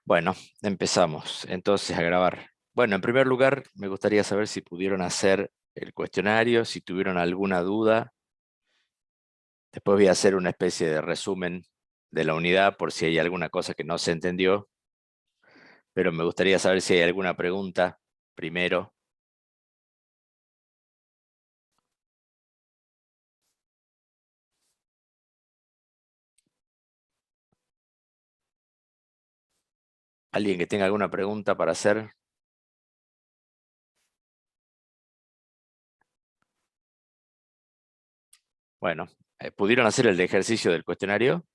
Bueno, empezamos entonces a grabar. Bueno, en primer lugar, me gustaría saber si pudieron hacer el cuestionario, si tuvieron alguna duda. Después voy a hacer una especie de resumen de la unidad por si hay alguna cosa que no se entendió, pero me gustaría saber si hay alguna pregunta primero. ¿Alguien que tenga alguna pregunta para hacer? Bueno, ¿pudieron hacer el ejercicio del cuestionario?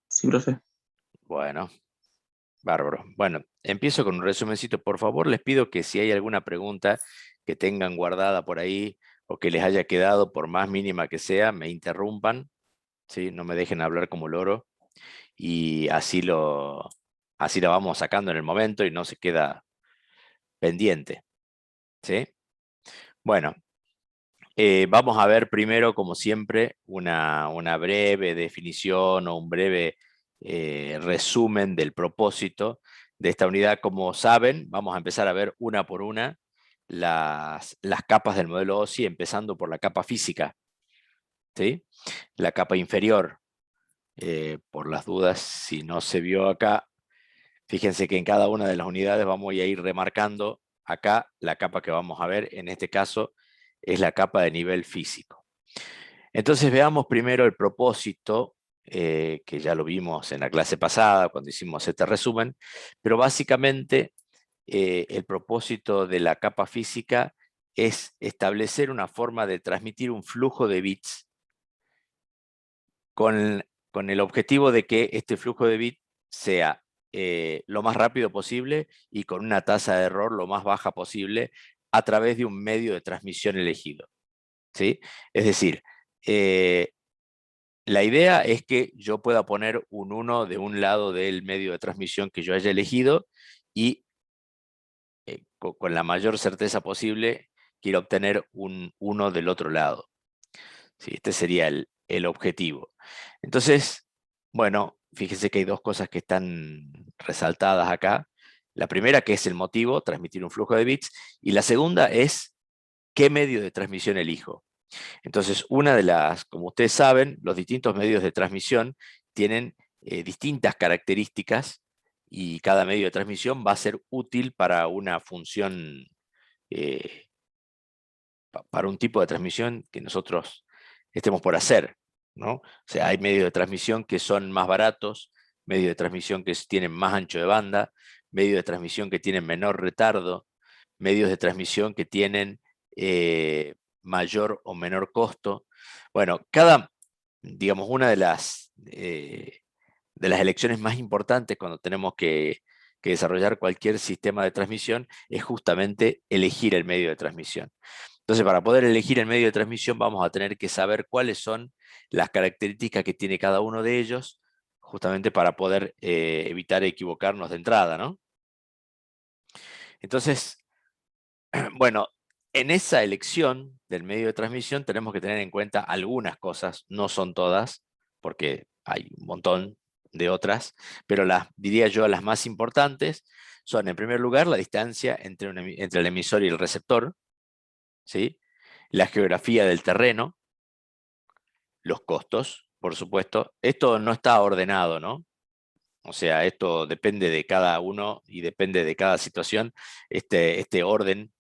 Sí, profe. Bueno, bárbaro. Bueno, empiezo con un resumencito. Por favor, les pido que si hay alguna pregunta que tengan guardada por ahí o que les haya quedado, por más mínima que sea, me interrumpan, ¿sí? No me dejen hablar como loro y así la vamos sacando en el momento y no se queda pendiente, ¿sí? Bueno, vamos a ver primero, como siempre, una breve definición o un breve resumen del propósito de esta unidad. Como saben, vamos a empezar a ver una por una las capas del modelo OSI, empezando por la capa física, ¿sí? La capa inferior, por las dudas, si no se vio acá, fíjense que en cada una de las unidades vamos a ir remarcando acá la capa que vamos a ver. En este caso es la capa de nivel físico. Entonces veamos primero el propósito, que ya lo vimos en la clase pasada cuando hicimos este resumen, pero básicamente el propósito de la capa física es establecer una forma de transmitir un flujo de bits con el objetivo de que este flujo de bits sea lo más rápido posible y con una tasa de error lo más baja posible a través de un medio de transmisión elegido, ¿sí? Es decir, la idea es que yo pueda poner un 1 de un lado del medio de transmisión que yo haya elegido y con la mayor certeza posible quiero obtener un 1 del otro lado. ¿Sí? Este sería el objetivo. Entonces, bueno, fíjense que hay dos cosas que están resaltadas acá. La primera, que es el motivo, transmitir un flujo de bits, y la segunda es qué medio de transmisión elijo. Entonces, una de las, como ustedes saben, los distintos medios de transmisión tienen distintas características y cada medio de transmisión va a ser útil para una función, eh, para un tipo de transmisión que nosotros estemos por hacer, ¿no? O sea, hay medios de transmisión que son más baratos, medios de transmisión que tienen más ancho de banda, medios de transmisión que tienen menor retardo, medios de transmisión que tienen mayor o menor costo. Bueno, digamos, una de las elecciones más importantes cuando tenemos que desarrollar cualquier sistema de transmisión es justamente elegir el medio de transmisión. Entonces, para poder elegir el medio de transmisión vamos a tener que saber cuáles son las características que tiene cada uno de ellos, justamente para poder evitar equivocarnos de entrada, ¿no? Entonces, bueno, en esa elección del medio de transmisión tenemos que tener en cuenta algunas cosas, no son todas, porque hay un montón de otras, pero diría yo, las más importantes son, en primer lugar, la distancia entre el emisor y el receptor, ¿sí? La geografía del terreno, los costos, por supuesto. Esto no está ordenado, ¿no? O sea, esto depende de cada uno y depende de cada situación. Este orden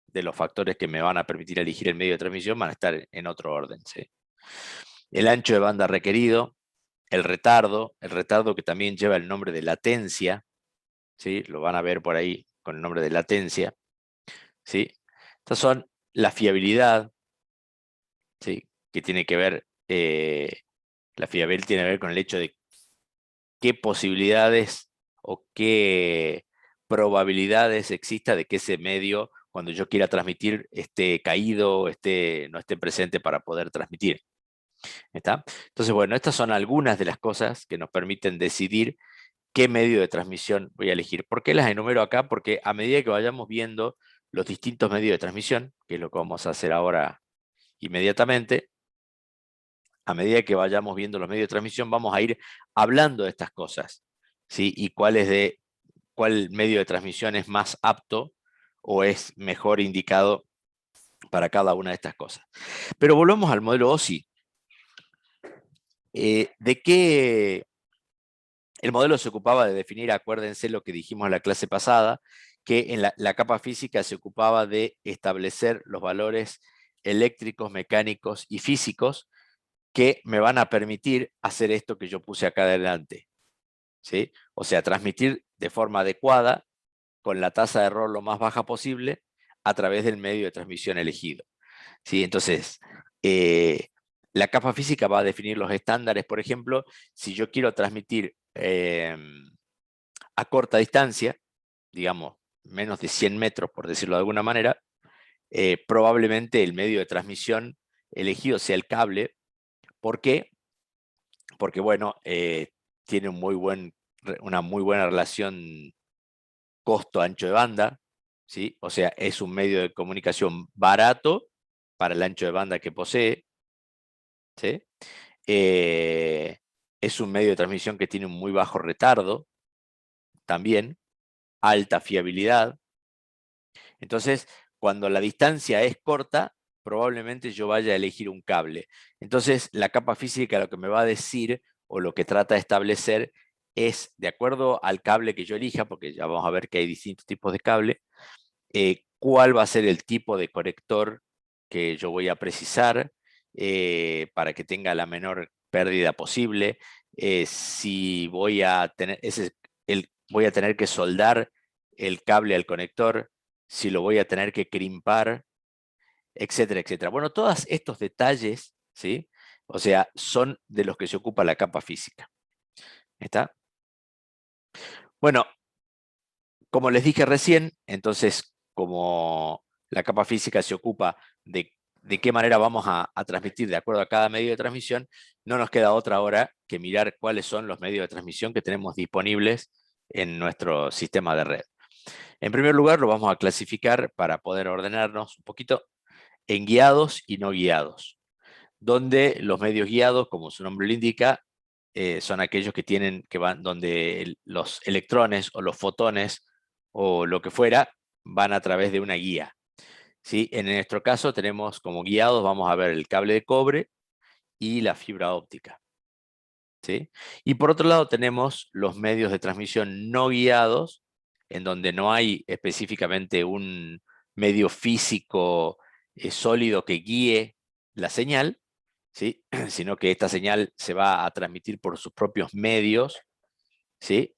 de los factores que me van a permitir elegir el medio de transmisión van a estar en otro orden, ¿sí? El ancho de banda requerido, el retardo que también lleva el nombre de latencia, ¿sí? Lo van a ver por ahí con el nombre de latencia, ¿sí? Estas son la fiabilidad, ¿sí? Que tiene que ver, la fiabilidad tiene que ver con el hecho de qué posibilidades o qué probabilidades exista de que ese medio, cuando yo quiera transmitir, esté caído, no esté presente para poder transmitir. ¿Está? Entonces, bueno, estas son algunas de las cosas que nos permiten decidir qué medio de transmisión voy a elegir. ¿Por qué las enumero acá? Porque a medida que vayamos viendo los distintos medios de transmisión, que es lo que vamos a hacer ahora inmediatamente, a medida que vayamos viendo los medios de transmisión, vamos a ir hablando de estas cosas, ¿sí? Y cuál medio de transmisión es más apto o es mejor indicado para cada una de estas cosas. Pero volvamos al modelo OSI. ¿De qué? El modelo se ocupaba de definir, acuérdense lo que dijimos en la clase pasada, que en la capa física se ocupaba de establecer los valores eléctricos, mecánicos y físicos que me van a permitir hacer esto que yo puse acá adelante, ¿sí? O sea, transmitir de forma adecuada, con la tasa de error lo más baja posible, a través del medio de transmisión elegido, ¿sí? Entonces, la capa física va a definir los estándares, por ejemplo, si yo quiero transmitir a corta distancia, digamos, menos de 100 metros, por decirlo de alguna manera, probablemente el medio de transmisión elegido sea el cable. ¿Por qué? Porque, bueno, tiene una muy buena relación costo-ancho de banda, ¿sí? O sea, es un medio de comunicación barato para el ancho de banda que posee, ¿sí? Es un medio de transmisión que tiene un muy bajo retardo, también, alta fiabilidad. Entonces, cuando la distancia es corta, probablemente yo vaya a elegir un cable. Entonces, la capa física lo que me va a decir o lo que trata de establecer es, de acuerdo al cable que yo elija, porque ya vamos a ver que hay distintos tipos de cable, cuál va a ser el tipo de conector que yo voy a precisar para que tenga la menor pérdida posible, si voy a tener, voy a tener que soldar el cable al conector, si lo voy a tener que crimpar, etcétera, etcétera. Bueno, todos estos detalles, ¿sí? O sea, son de los que se ocupa la capa física. ¿Está? Bueno, como les dije recién, entonces, como la capa física se ocupa de qué manera vamos a transmitir de acuerdo a cada medio de transmisión, no nos queda otra hora que mirar cuáles son los medios de transmisión que tenemos disponibles en nuestro sistema de red. En primer lugar, lo vamos a clasificar para poder ordenarnos un poquito en guiados y no guiados, donde los medios guiados, como su nombre lo indica, son aquellos donde los electrones o los fotones o lo que fuera van a través de una guía, ¿sí? En nuestro caso tenemos como guiados, vamos a ver el cable de cobre y la fibra óptica, ¿sí? Y por otro lado tenemos los medios de transmisión no guiados, en donde no hay específicamente un medio físico sólido que guíe la señal, ¿sí? Sino que esta señal se va a transmitir por sus propios medios, ¿sí?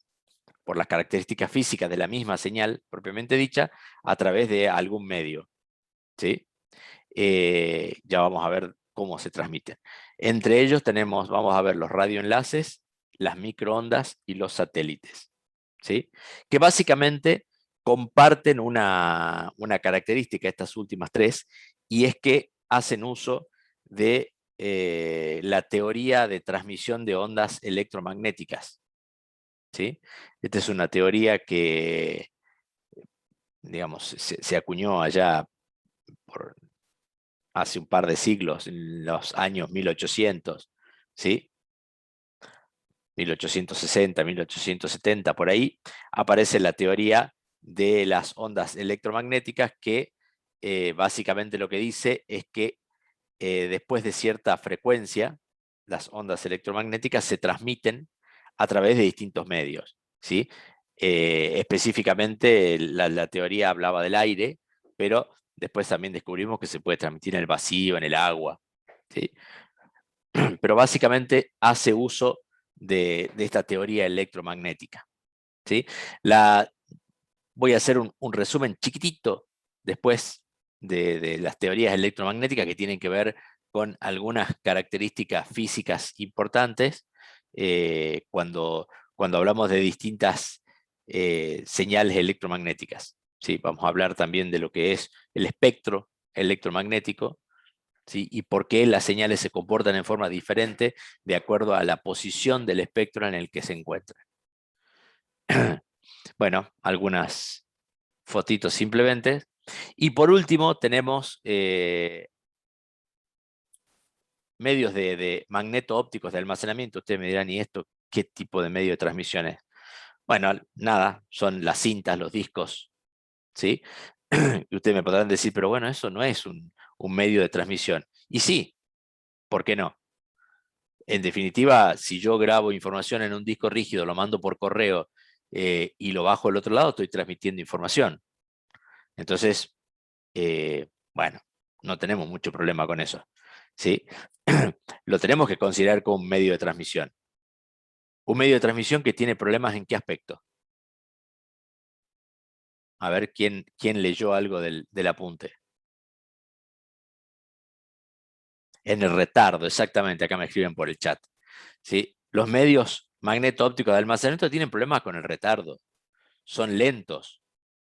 Por las características físicas de la misma señal propiamente dicha, a través de algún medio, ¿sí? Ya vamos a ver cómo se transmiten. Entre ellos vamos a ver los radioenlaces, las microondas y los satélites, ¿sí? Que básicamente comparten una característica, estas últimas tres, y es que hacen uso de la teoría de transmisión de ondas electromagnéticas, ¿sí? Esta es una teoría que, digamos, se acuñó allá por hace un par de siglos, en los años 1800, ¿sí? 1860, 1870, por ahí, aparece la teoría de las ondas electromagnéticas que básicamente lo que dice es que después de cierta frecuencia, las ondas electromagnéticas se transmiten a través de distintos medios, ¿sí? Específicamente la teoría hablaba del aire, pero después también descubrimos que se puede transmitir en el vacío, en el agua, ¿sí? Pero básicamente hace uso de esta teoría electromagnética, ¿sí? Voy a hacer un resumen chiquitito después de las teorías electromagnéticas que tienen que ver con algunas características físicas importantes cuando hablamos de distintas señales electromagnéticas, ¿sí? Vamos a hablar también de lo que es el espectro electromagnético, ¿sí? Y por qué las señales se comportan en forma diferente de acuerdo a la posición del espectro en el que se encuentran. Bueno, algunas fotitos simplemente. Y por último tenemos medios de magneto-ópticos de almacenamiento, ustedes me dirán, ¿y esto qué tipo de medio de transmisión es? Bueno, nada, son las cintas, los discos, ¿sí? Y ustedes me podrán decir, pero bueno, eso no es un medio de transmisión. Y sí, ¿por qué no? En definitiva, si yo grabo información en un disco rígido, lo mando por correo y lo bajo del otro lado, estoy transmitiendo información. Entonces, bueno, no tenemos mucho problema con eso, ¿sí? Lo tenemos que considerar como un medio de transmisión. Un medio de transmisión que tiene problemas ¿en qué aspecto? A ver quién leyó algo del apunte. En el retardo, exactamente, acá me escriben por el chat. ¿Sí? Los medios magneto-ópticos de almacenamiento tienen problemas con el retardo, son lentos.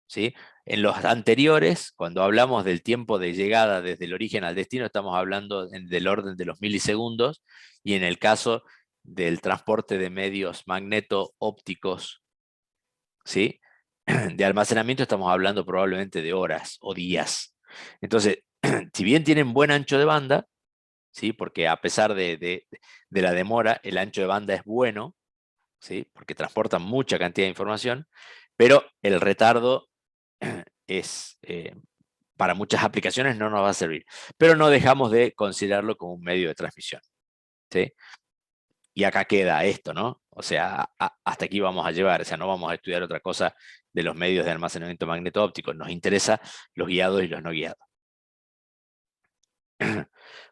¿Sí? En los anteriores, cuando hablamos del tiempo de llegada desde el origen al destino, estamos hablando del orden de los milisegundos, y en el caso del transporte de medios magneto-ópticos, ¿sí? De almacenamiento, estamos hablando probablemente de horas o días. Entonces, si bien tienen buen ancho de banda, ¿sí? Porque a pesar de la demora, el ancho de banda es bueno, ¿sí? Porque transportan mucha cantidad de información, pero el retardo es, para muchas aplicaciones no nos va a servir. Pero no dejamos de considerarlo como un medio de transmisión, ¿sí? Y acá queda esto, ¿no? O sea, hasta aquí vamos a llevar, o sea, no vamos a estudiar otra cosa de los medios de almacenamiento magneto-óptico, nos interesa los guiados y los no guiados.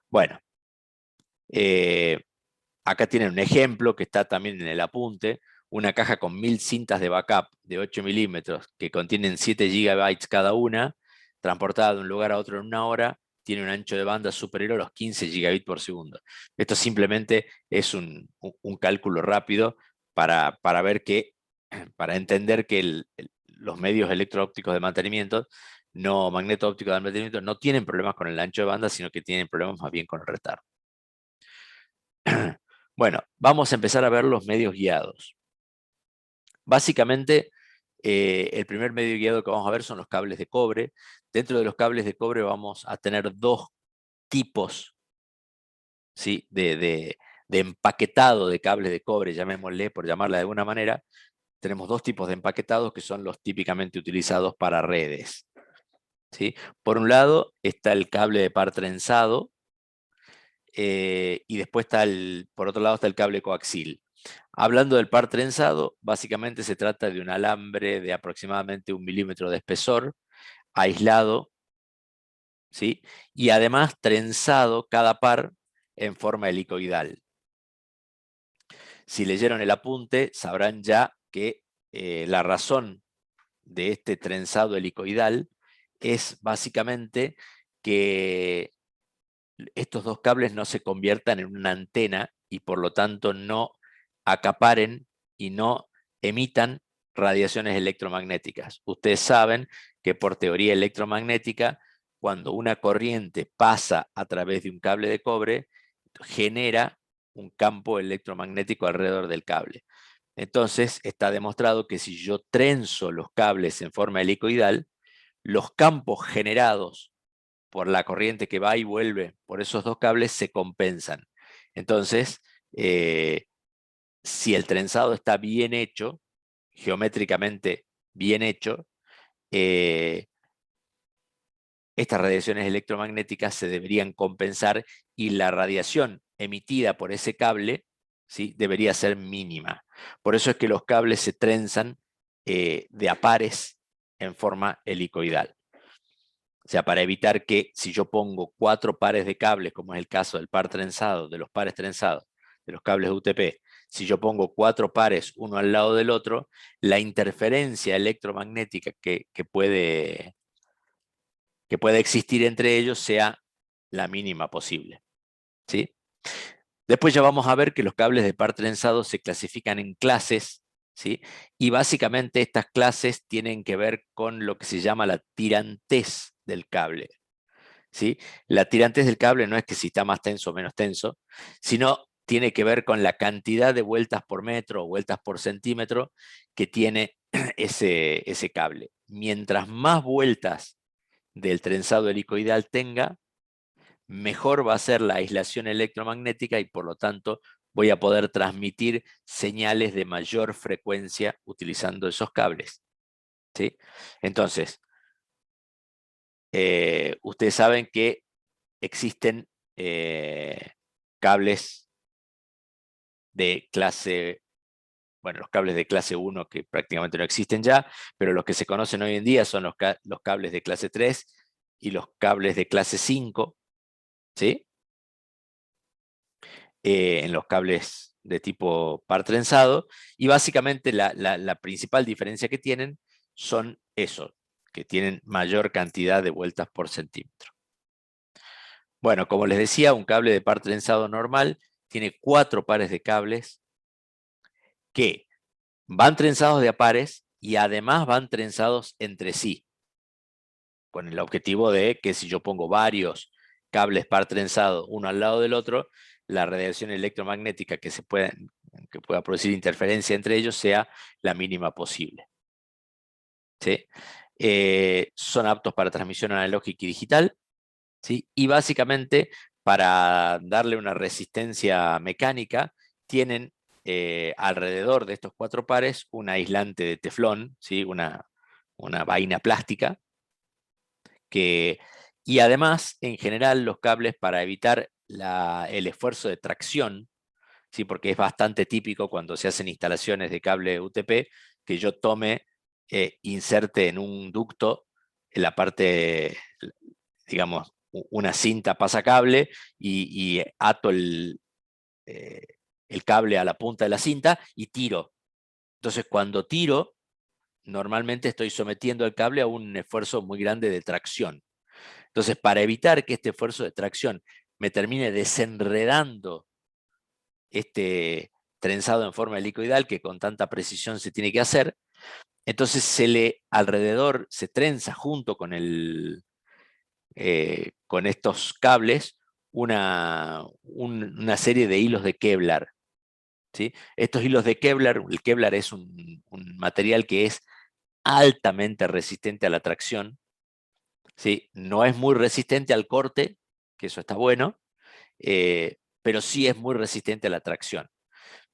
Bueno, acá tienen un ejemplo que está también en el apunte, una caja con 1000 cintas de backup de 8 milímetros que contienen 7 gigabytes cada una, transportada de un lugar a otro en una hora, tiene un ancho de banda superior a los 15 gigabits por segundo. Esto simplemente es un cálculo rápido para ver que, para entender que los medios electro-ópticos de mantenimiento, no magneto-ópticos de mantenimiento, no tienen problemas con el ancho de banda, sino que tienen problemas más bien con el retardo. Bueno, vamos a empezar a ver los medios guiados. Básicamente, el primer medio guiado que vamos a ver son los cables de cobre. Dentro de los cables de cobre vamos a tener dos tipos, ¿sí? de empaquetado de cables de cobre, llamémosle por llamarla de alguna manera. Tenemos dos tipos de empaquetados que son los típicamente utilizados para redes, ¿sí? Por un lado está el cable de par trenzado, y después por otro lado está el cable coaxil. Hablando del par trenzado, básicamente se trata de un alambre de aproximadamente 1 milímetro de espesor, aislado, ¿sí? Y además trenzado cada par en forma helicoidal. Si leyeron el apunte, sabrán ya que la razón de este trenzado helicoidal es básicamente que estos dos cables no se conviertan en una antena y por lo tanto no acaparen y no emitan radiaciones electromagnéticas. Ustedes saben que por teoría electromagnética, cuando una corriente pasa a través de un cable de cobre, genera un campo electromagnético alrededor del cable. Entonces está demostrado que si yo trenzo los cables en forma helicoidal, los campos generados por la corriente que va y vuelve por esos dos cables se compensan. Entonces, si el trenzado está bien hecho, geométricamente bien hecho, estas radiaciones electromagnéticas se deberían compensar y la radiación emitida por ese cable, ¿sí? Debería ser mínima. Por eso es que los cables se trenzan de a pares en forma helicoidal. O sea, para evitar que si yo pongo 4 pares de cables, como es el caso del par trenzado, de los pares trenzados, de los cables UTP, si yo pongo 4 pares uno al lado del otro, la interferencia electromagnética que puede existir entre ellos sea la mínima posible, ¿sí? Después ya vamos a ver que los cables de par trenzado se clasifican en clases, ¿sí? Y básicamente estas clases tienen que ver con lo que se llama la tirantez del cable, ¿sí? La tirantez del cable no es que si está más tenso o menos tenso, sino tiene que ver con la cantidad de vueltas por metro o vueltas por centímetro que tiene ese cable. Mientras más vueltas del trenzado helicoidal tenga, mejor va a ser la aislación electromagnética y por lo tanto voy a poder transmitir señales de mayor frecuencia utilizando esos cables. ¿Sí? Entonces, ustedes saben que existen cables de clase, bueno, los cables de clase 1 que prácticamente no existen ya, pero los que se conocen hoy en día son los cables de clase 3 y los cables de clase 5, ¿sí? En los cables de tipo par trenzado, y básicamente la principal diferencia que tienen son eso, que tienen mayor cantidad de vueltas por centímetro. Bueno, como les decía, un cable de par trenzado normal tiene 4 pares de cables que van trenzados de a pares y además van trenzados entre sí, con el objetivo de que si yo pongo varios cables par trenzado uno al lado del otro, la radiación electromagnética que pueda producir interferencia entre ellos sea la mínima posible. ¿Sí? Son aptos para transmisión analógica y digital, ¿sí? Y básicamente para darle una resistencia mecánica tienen alrededor de estos 4 pares un aislante de teflón, ¿sí? una vaina plástica, y además en general los cables para evitar el esfuerzo de tracción, ¿sí? Porque es bastante típico cuando se hacen instalaciones de cable UTP que yo inserte en un ducto en la parte, digamos, una cinta pasacable y ato el cable a la punta de la cinta y tiro. Entonces cuando tiro, normalmente estoy sometiendo el cable a un esfuerzo muy grande de tracción. Entonces, para evitar que este esfuerzo de tracción me termine desenredando este trenzado en forma helicoidal que con tanta precisión se tiene que hacer, entonces alrededor se trenza junto con con estos cables una serie de hilos de Kevlar. ¿Sí? Estos hilos de Kevlar, el Kevlar es un material que es altamente resistente a la tracción, ¿sí? No es muy resistente al corte, que eso está bueno, pero sí es muy resistente a la tracción.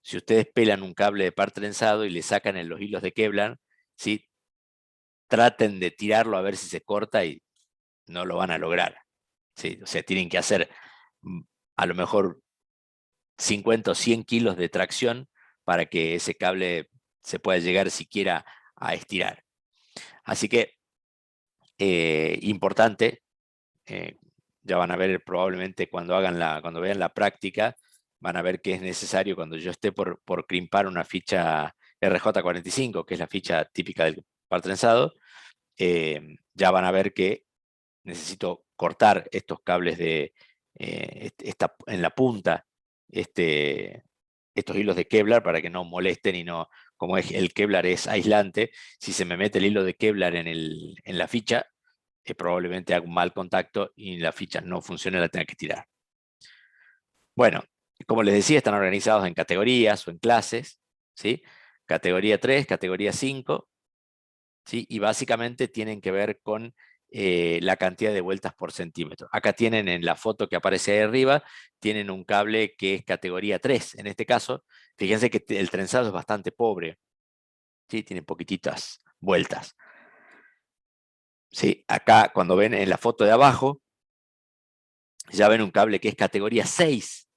Si ustedes pelan un cable de par trenzado y le sacan en los hilos de Kevlar, ¿sí? Traten de tirarlo a ver si se corta y no lo van a lograr. ¿Sí? O sea, tienen que hacer a lo mejor 50 o 100 kilos de tracción para que ese cable se pueda llegar siquiera a estirar. Así que, importante, ya van a ver probablemente cuando vean la práctica, van a ver que es necesario cuando yo esté por crimpar una ficha RJ45, que es la ficha típica del par trenzado, ya van a ver que necesito cortar estos cables en la punta, estos hilos de Kevlar para que no molesten y no, como el Kevlar es aislante, si se me mete el hilo de Kevlar en la ficha, probablemente haga un mal contacto y la ficha no funcione, la tenga que tirar. Bueno, como les decía, están organizados en categorías o en clases, ¿sí? Categoría 3, categoría 5, ¿sí? Y básicamente tienen que ver con la cantidad de vueltas por centímetro. Acá tienen en la foto que aparece ahí arriba, tienen un cable que es categoría 3. En este caso, fíjense que el trenzado es bastante pobre, ¿sí? Tiene poquititas vueltas. ¿Sí? Acá, cuando ven en la foto de abajo, ya ven un cable que es categoría 6,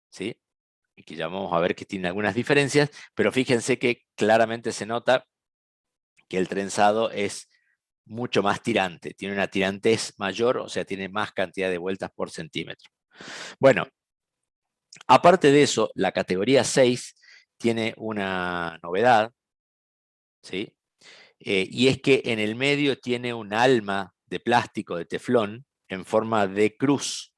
¿sí? Y que ya vamos a ver que tiene algunas diferencias, pero fíjense que claramente se nota que el trenzado es mucho más tirante, tiene una tirantez mayor, o sea, tiene más cantidad de vueltas por centímetro. Bueno, aparte de eso, la categoría 6 tiene una novedad, ¿sí? Y es que en el medio tiene un alma de plástico, de teflón, en forma de cruz,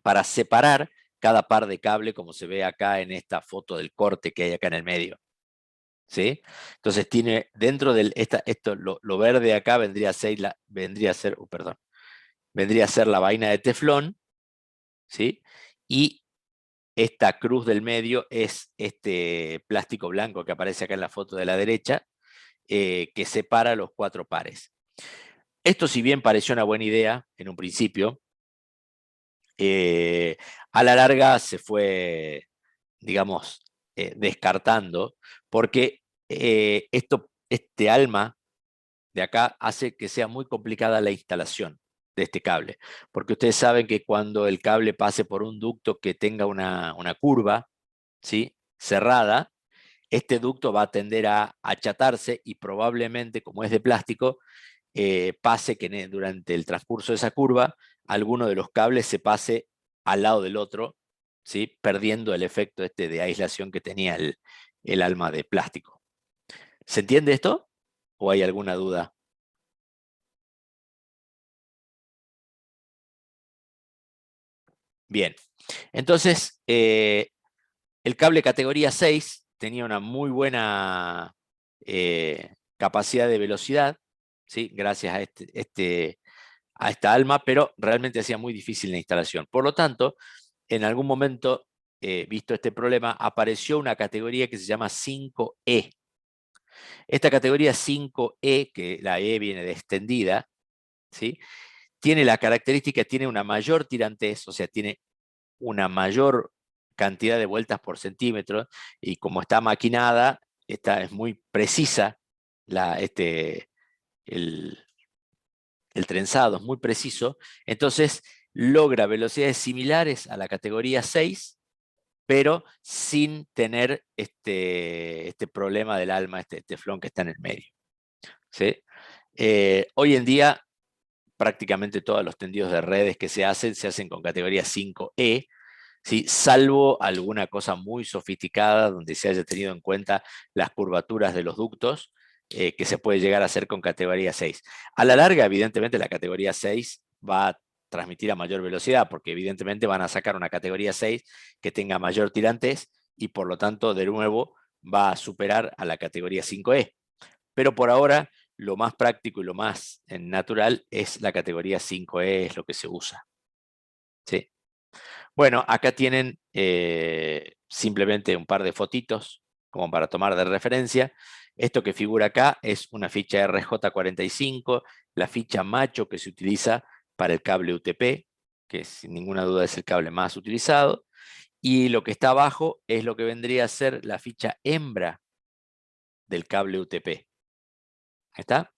para separar cada par de cable, como se ve acá en esta foto del corte que hay acá en el medio. ¿Sí? Entonces tiene dentro del, lo verde acá vendría a ser, vendría a ser la vaina de teflón, ¿sí? Y esta cruz del medio es este plástico blanco que aparece acá en la foto de la derecha, que separa los 4 pares. Esto, si bien pareció una buena idea en un principio, A la larga se fue, digamos, descartando, porque este alma de acá hace que sea muy complicada la instalación de este cable, porque ustedes saben que cuando el cable pase por un ducto que tenga una curva, ¿sí?, cerrada, este ducto va a tender a achatarse y probablemente, como es de plástico, pase que durante el transcurso de esa curva, alguno de los cables se pase al lado del otro, ¿sí?, perdiendo el efecto de aislación que tenía el alma de plástico. ¿Se entiende esto? ¿O hay alguna duda? Bien, entonces el cable categoría 6 tenía una muy buena capacidad de velocidad, ¿sí?, gracias a esta alma, pero realmente hacía muy difícil la instalación. Por lo tanto, en algún momento, visto este problema, apareció una categoría que se llama 5E. Esta categoría 5E, que la E viene de extendida, ¿sí?, tiene la característica, tiene una mayor tirantez, o sea, tiene una mayor cantidad de vueltas por centímetro, y como está maquinada, esta es muy precisa, el, el trenzado es muy preciso, entonces logra velocidades similares a la categoría 6, pero sin tener este problema del alma, este teflón que está en el medio, ¿sí? Hoy en día, prácticamente todos los tendidos de redes que se hacen con categoría 5E, ¿sí?, salvo alguna cosa muy sofisticada donde se haya tenido en cuenta las curvaturas de los ductos, que se puede llegar a hacer con categoría 6. A la larga, evidentemente, la categoría 6 va a transmitir a mayor velocidad, porque evidentemente van a sacar una categoría 6 que tenga mayor tirantes y por lo tanto, de nuevo, va a superar a la categoría 5E. Pero por ahora, lo más práctico y lo más natural es la categoría 5E, es lo que se usa, ¿sí? Bueno, acá tienen simplemente un par de fotitos como para tomar de referencia. Esto que figura acá es una ficha RJ45, la ficha macho que se utiliza para el cable UTP, que sin ninguna duda es el cable más utilizado. Y lo que está abajo es lo que vendría a ser la ficha hembra del cable UTP. ¿Está?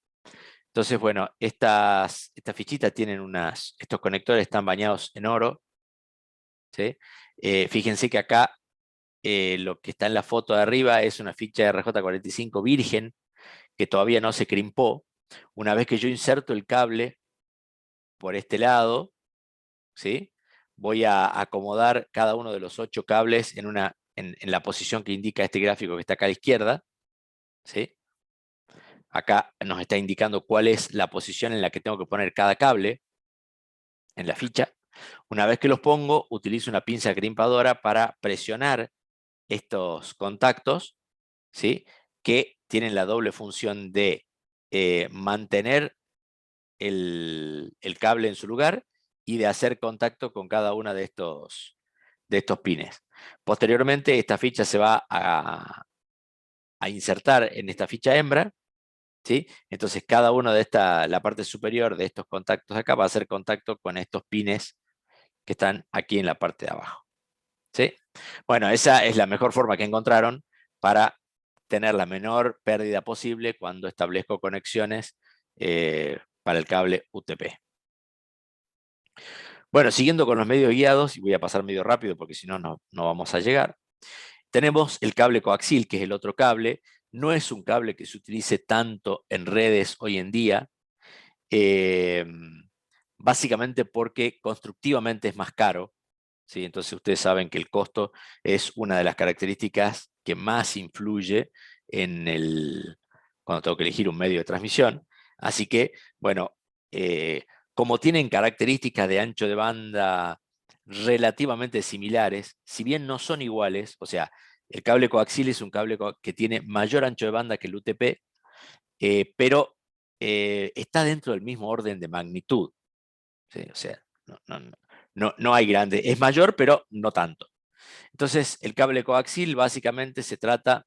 Entonces, bueno, estas fichitas tienen estos conectores están bañados en oro, ¿sí? Fíjense que acá lo que está en la foto de arriba es una ficha RJ45 virgen que todavía no se crimpó. Una vez que yo inserto el cable por este lado, ¿sí?, voy a acomodar cada uno de los 8 cables en la posición que indica este gráfico que está acá a la izquierda, ¿sí? Acá nos está indicando cuál es la posición en la que tengo que poner cada cable en la ficha. Una vez que los pongo, utilizo una pinza crimpadora para presionar estos contactos, ¿sí?, que tienen la doble función de mantener el cable en su lugar y de hacer contacto con cada una de estos pines. Posteriormente, esta ficha se va a insertar en esta ficha hembra, ¿sí? Entonces, cada uno de la parte superior de estos contactos acá va a hacer contacto con estos pines que están aquí en la parte de abajo, ¿sí? Bueno, esa es la mejor forma que encontraron para tener la menor pérdida posible cuando establezco conexiones para el cable UTP. Bueno, siguiendo con los medios guiados, y voy a pasar medio rápido porque si no, no vamos a llegar. Tenemos el cable coaxil, que es el otro cable. No es un cable que se utilice tanto en redes hoy en día, básicamente porque constructivamente es más caro, ¿sí? Entonces ustedes saben que el costo es una de las características que más influye cuando tengo que elegir un medio de transmisión. Así que, bueno, como tienen características de ancho de banda relativamente similares, si bien no son iguales, o sea, el cable coaxil es un cable que tiene mayor ancho de banda que el UTP, pero está dentro del mismo orden de magnitud, ¿sí? O sea, no hay grande, es mayor, pero no tanto. Entonces, el cable coaxil básicamente se trata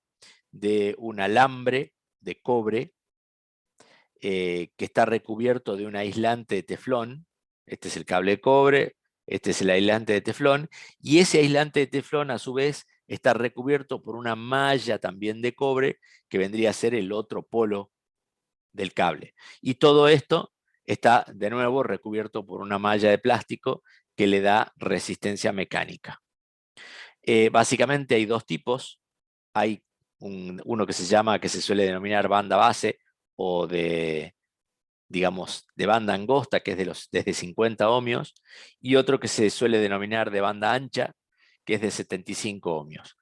de un alambre de cobre que está recubierto de un aislante de teflón. Este es el cable de cobre, Este es el aislante de teflón, y ese aislante de teflón a su vez está recubierto por una malla también de cobre que vendría a ser el otro polo del cable. Y todo esto está de nuevo recubierto por una malla de plástico que le da resistencia mecánica. Básicamente hay dos tipos. Hay uno que se suele denominar banda base o digamos, de banda angosta, que es desde 50 ohmios, y otro que se suele denominar de banda ancha, que es de 75 ohmios.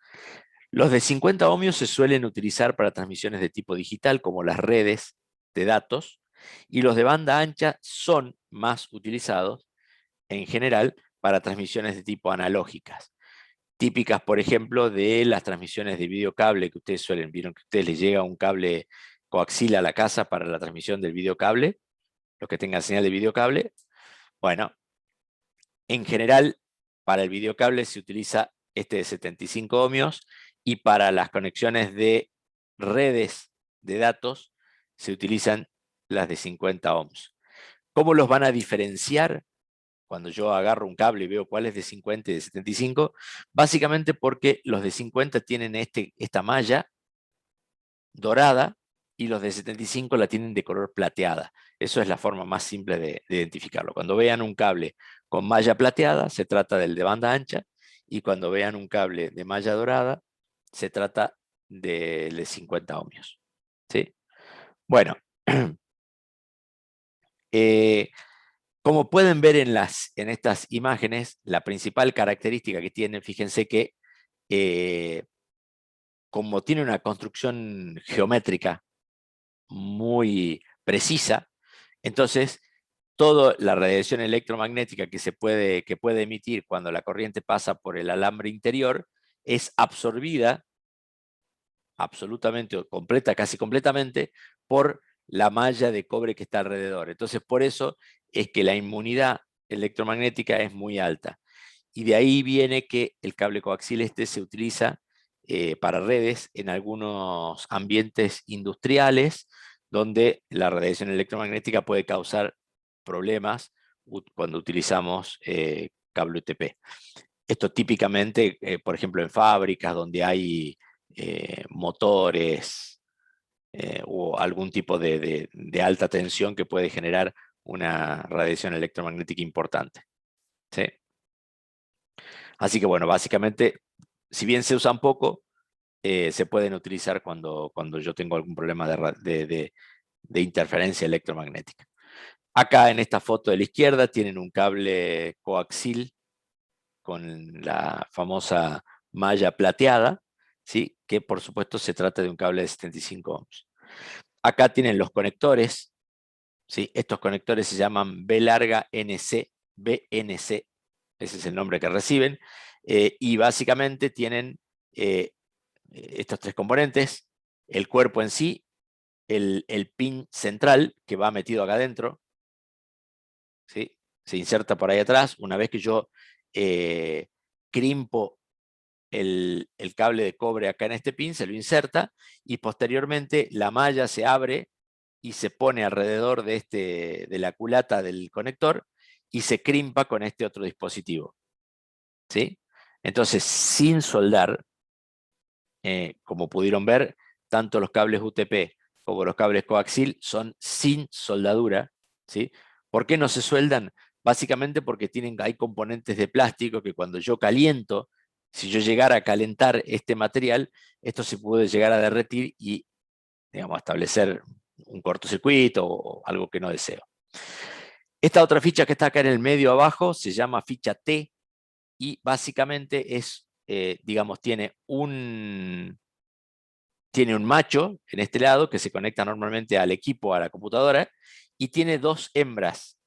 Los de 50 ohmios se suelen utilizar para transmisiones de tipo digital, como las redes de datos, y los de banda ancha son más utilizados, en general, para transmisiones de tipo analógicas. Típicas, por ejemplo, de las transmisiones de videocable que ustedes vieron que a ustedes les llega un cable coaxil a la casa para la transmisión del videocable, los que tengan señal de videocable. Bueno, en general, para el videocable se utiliza este de 75 ohmios y para las conexiones de redes de datos se utilizan las de 50 ohms. ¿Cómo los van a diferenciar cuando yo agarro un cable y veo cuál es de 50 y de 75? Básicamente porque los de 50 tienen esta malla dorada y los de 75 la tienen de color plateada. Eso es la forma más simple de identificarlo. Cuando vean un cable con malla plateada, se trata del de banda ancha, y cuando vean un cable de malla dorada, se trata del de 50 ohmios. ¿Sí? Bueno, como pueden ver en estas imágenes, la principal característica que tienen, fíjense que como tiene una construcción geométrica muy precisa, entonces toda la radiación electromagnética que puede emitir cuando la corriente pasa por el alambre interior es absorbida absolutamente o completa, casi completamente, por la malla de cobre que está alrededor. Entonces, por eso es que la inmunidad electromagnética es muy alta. Y de ahí viene que el cable coaxil se utiliza para redes en algunos ambientes industriales donde la radiación electromagnética puede causar problemas cuando utilizamos cable UTP. Esto típicamente, por ejemplo, en fábricas donde hay motores o algún tipo de alta tensión que puede generar una radiación electromagnética importante. ¿Sí? Así que bueno, básicamente, si bien se usan poco, se pueden utilizar cuando yo tengo algún problema de interferencia electromagnética. Acá en esta foto de la izquierda tienen un cable coaxil con la famosa malla plateada, ¿sí? Que por supuesto se trata de un cable de 75 ohms. Acá tienen los conectores, ¿sí? Estos conectores se llaman B larga NC, BNC, ese es el nombre que reciben, y básicamente tienen estos tres componentes: el cuerpo en sí, el pin central que va metido acá adentro, ¿sí? Se inserta por ahí atrás. Una vez que yo crimpo el cable de cobre acá en este pin, se lo inserta y posteriormente la malla se abre y se pone alrededor de la culata del conector y se crimpa con este otro dispositivo. ¿Sí? Entonces, sin soldar, como pudieron ver, tanto los cables UTP como los cables coaxil son sin soldadura. ¿Sí? ¿Por qué no se sueldan? Básicamente porque hay componentes de plástico que cuando yo caliento, si yo llegara a calentar este material, esto se puede llegar a derretir y, digamos, establecer un cortocircuito o algo que no deseo. Esta otra ficha que está acá en el medio abajo se llama ficha T y básicamente es, digamos, tiene un macho en este lado que se conecta normalmente al equipo, a la computadora, y tiene dos hembras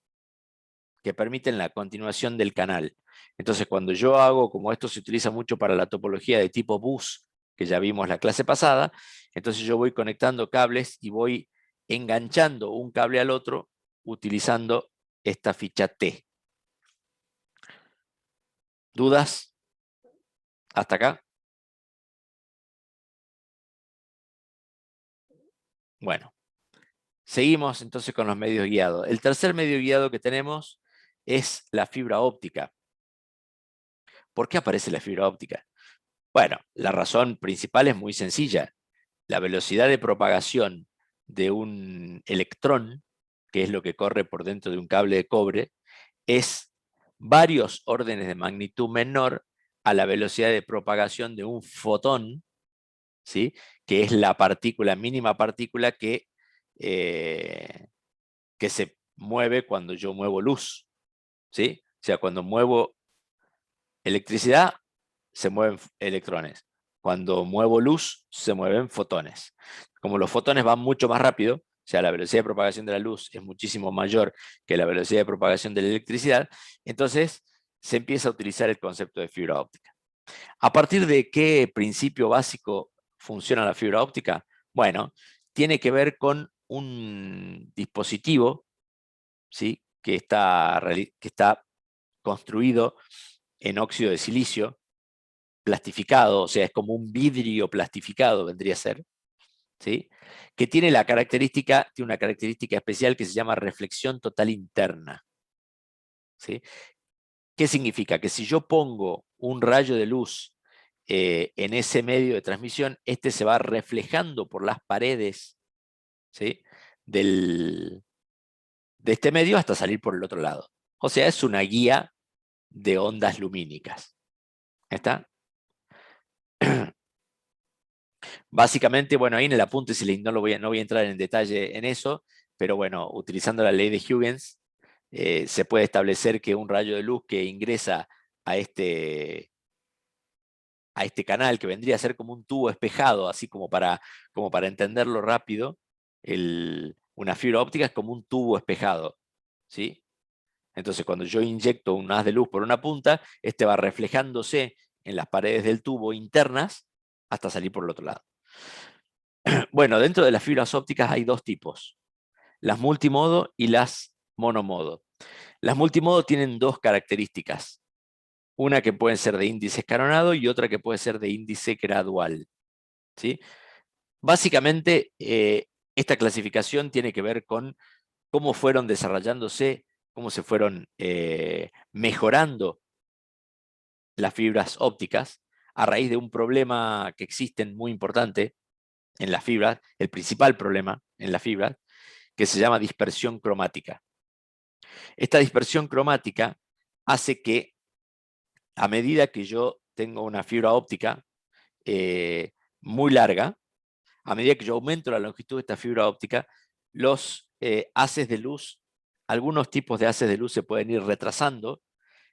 que permiten la continuación del canal. Entonces, cuando yo hago, como esto se utiliza mucho para la topología de tipo bus, que ya vimos la clase pasada, entonces yo voy conectando cables y voy enganchando un cable al otro utilizando esta ficha T. ¿Dudas? ¿Hasta acá? Bueno, seguimos entonces con los medios guiados. El tercer medio guiado que tenemos es la fibra óptica. ¿Por qué aparece la fibra óptica? Bueno, la razón principal es muy sencilla. La velocidad de propagación de un electrón, que es lo que corre por dentro de un cable de cobre, es varios órdenes de magnitud menor a la velocidad de propagación de un fotón, ¿sí? Que es la partícula, mínima partícula que se mueve cuando yo muevo luz, ¿sí? O sea, cuando muevo electricidad, se mueven electrones. Cuando muevo luz, se mueven fotones. Como los fotones van mucho más rápido, o sea, la velocidad de propagación de la luz es muchísimo mayor que la velocidad de propagación de la electricidad, entonces se empieza a utilizar el concepto de fibra óptica. ¿A partir de qué principio básico funciona la fibra óptica? Bueno, tiene que ver con un dispositivo, ¿sí? que está construido en óxido de silicio, plastificado, o sea, es como un vidrio plastificado, vendría a ser, ¿sí? Que tiene una característica especial que se llama reflexión total interna, ¿sí? ¿Qué significa? Que si yo pongo un rayo de luz en ese medio de transmisión, este se va reflejando por las paredes, ¿sí? de este medio hasta salir por el otro lado. O sea, es una guía de ondas lumínicas. ¿Está? Básicamente, bueno, ahí en el apunte, no voy a entrar en detalle en eso, pero bueno, utilizando la ley de Huygens, se puede establecer que un rayo de luz que ingresa a este, a este canal, que vendría a ser como un tubo espejado, así como para entenderlo rápido, una fibra óptica es como un tubo espejado, ¿sí? Entonces, cuando yo inyecto un haz de luz por una punta, este va reflejándose en las paredes del tubo internas hasta salir por el otro lado. Bueno, dentro de las fibras ópticas hay dos tipos, las multimodo y las monomodo. Las multimodo tienen dos características, una que puede ser de índice escalonado y otra que puede ser de índice gradual, ¿sí? Básicamente, esta clasificación tiene que ver con cómo fueron desarrollándose, cómo se fueron mejorando las fibras ópticas a raíz de un problema que existe muy importante en las fibras, el principal problema en las fibras, que se llama dispersión cromática. Esta dispersión cromática hace que a medida que yo tengo una fibra óptica muy larga, a medida que yo aumento la longitud de esta fibra óptica, los haces de luz, algunos tipos de haces de luz se pueden ir retrasando,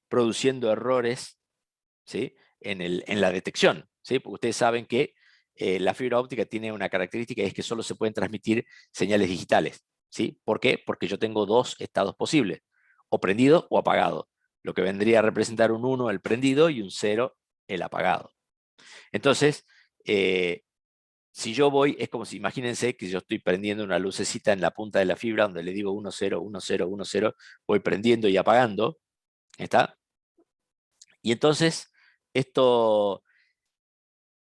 produciendo errores, ¿sí? en la detección, ¿sí? Porque ustedes saben que la fibra óptica tiene una característica y es que solo se pueden transmitir señales digitales, ¿sí? ¿Por qué? Porque yo tengo dos estados posibles, o prendido o apagado, lo que vendría a representar un 1 el prendido y un 0 el apagado. Entonces, si yo voy, es como si, imagínense que yo estoy prendiendo una lucecita en la punta de la fibra donde le digo 1, 0, 1, 0, 1, 0, voy prendiendo y apagando, ¿está? Y entonces, esto,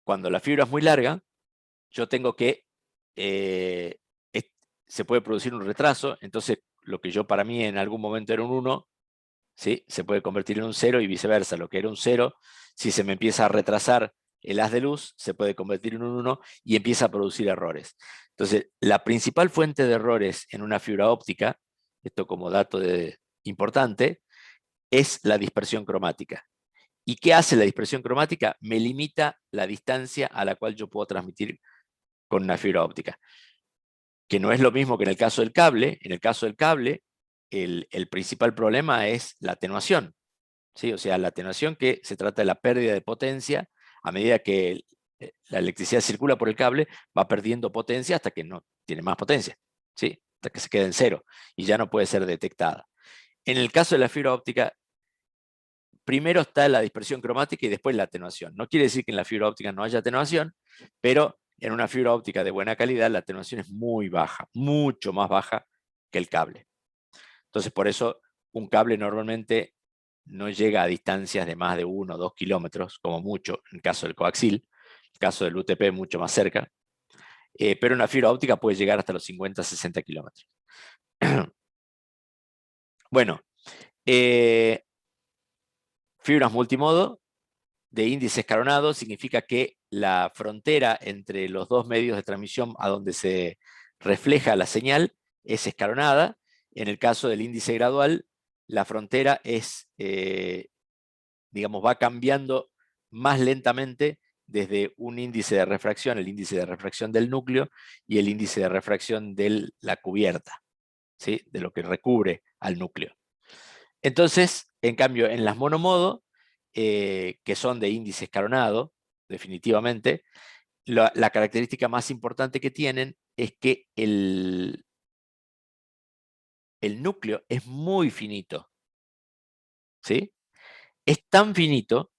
cuando la fibra es muy larga, yo tengo que, eh, se puede producir un retraso, entonces lo que yo para mí en algún momento era un 1, ¿sí? Se puede convertir en un 0 y viceversa, lo que era un 0, si se me empieza a retrasar el haz de luz, se puede convertir en un 1 y empieza a producir errores. Entonces, la principal fuente de errores en una fibra óptica, esto como dato importante, es la dispersión cromática. ¿Y qué hace la dispersión cromática? Me limita la distancia a la cual yo puedo transmitir con una fibra óptica, que no es lo mismo que en el caso del cable. En el caso del cable, el principal problema es la atenuación, ¿sí? O sea, la atenuación, que se trata de la pérdida de potencia a medida que la electricidad circula por el cable, va perdiendo potencia hasta que no tiene más potencia, ¿sí? Hasta que se queda en cero y ya no puede ser detectada. En el caso de la fibra óptica, primero está la dispersión cromática y después la atenuación. No quiere decir que en la fibra óptica no haya atenuación, pero en una fibra óptica de buena calidad la atenuación es muy baja, mucho más baja que el cable. Entonces, por eso un cable normalmente no llega a distancias de más de 1 o 2 kilómetros, como mucho, en el caso del coaxil, en el caso del UTP mucho más cerca, pero una fibra óptica puede llegar hasta los 50, 60 kilómetros. Bueno, fibras multimodo de índice escalonado significa que la frontera entre los dos medios de transmisión a donde se refleja la señal es escalonada. En el caso del índice gradual, la frontera es, digamos, va cambiando más lentamente desde un índice de refracción, el índice de refracción del núcleo y el índice de refracción de la cubierta, ¿sí? De lo que recubre al núcleo. Entonces, en cambio, en las monomodo, que son de índice escalonado, definitivamente, la característica más importante que tienen es que el núcleo es muy finito, ¿sí? Es tan finito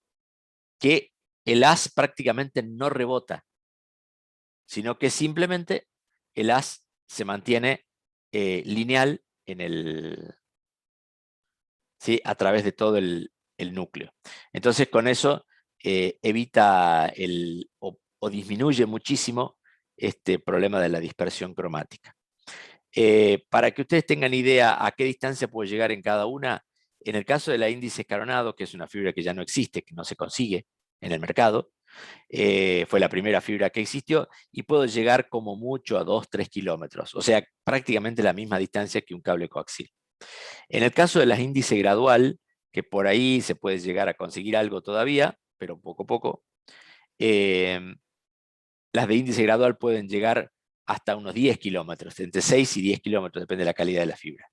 que el haz prácticamente no rebota, sino que simplemente el haz se mantiene lineal ¿sí? A través de todo el núcleo. Entonces con eso evita o disminuye muchísimo este problema de la dispersión cromática. Para que ustedes tengan idea a qué distancia puede llegar en cada una, en el caso de la índice escalonado, que es una fibra que ya no existe, que no se consigue en el mercado, fue la primera fibra que existió y puedo llegar como mucho a 2-3 kilómetros, o sea, prácticamente la misma distancia que un cable coaxial. En el caso de las índice gradual, que por ahí se puede llegar a conseguir algo todavía, pero poco a poco, las de índice gradual pueden llegar hasta unos 10 kilómetros, entre 6 y 10 kilómetros, depende de la calidad de la fibra.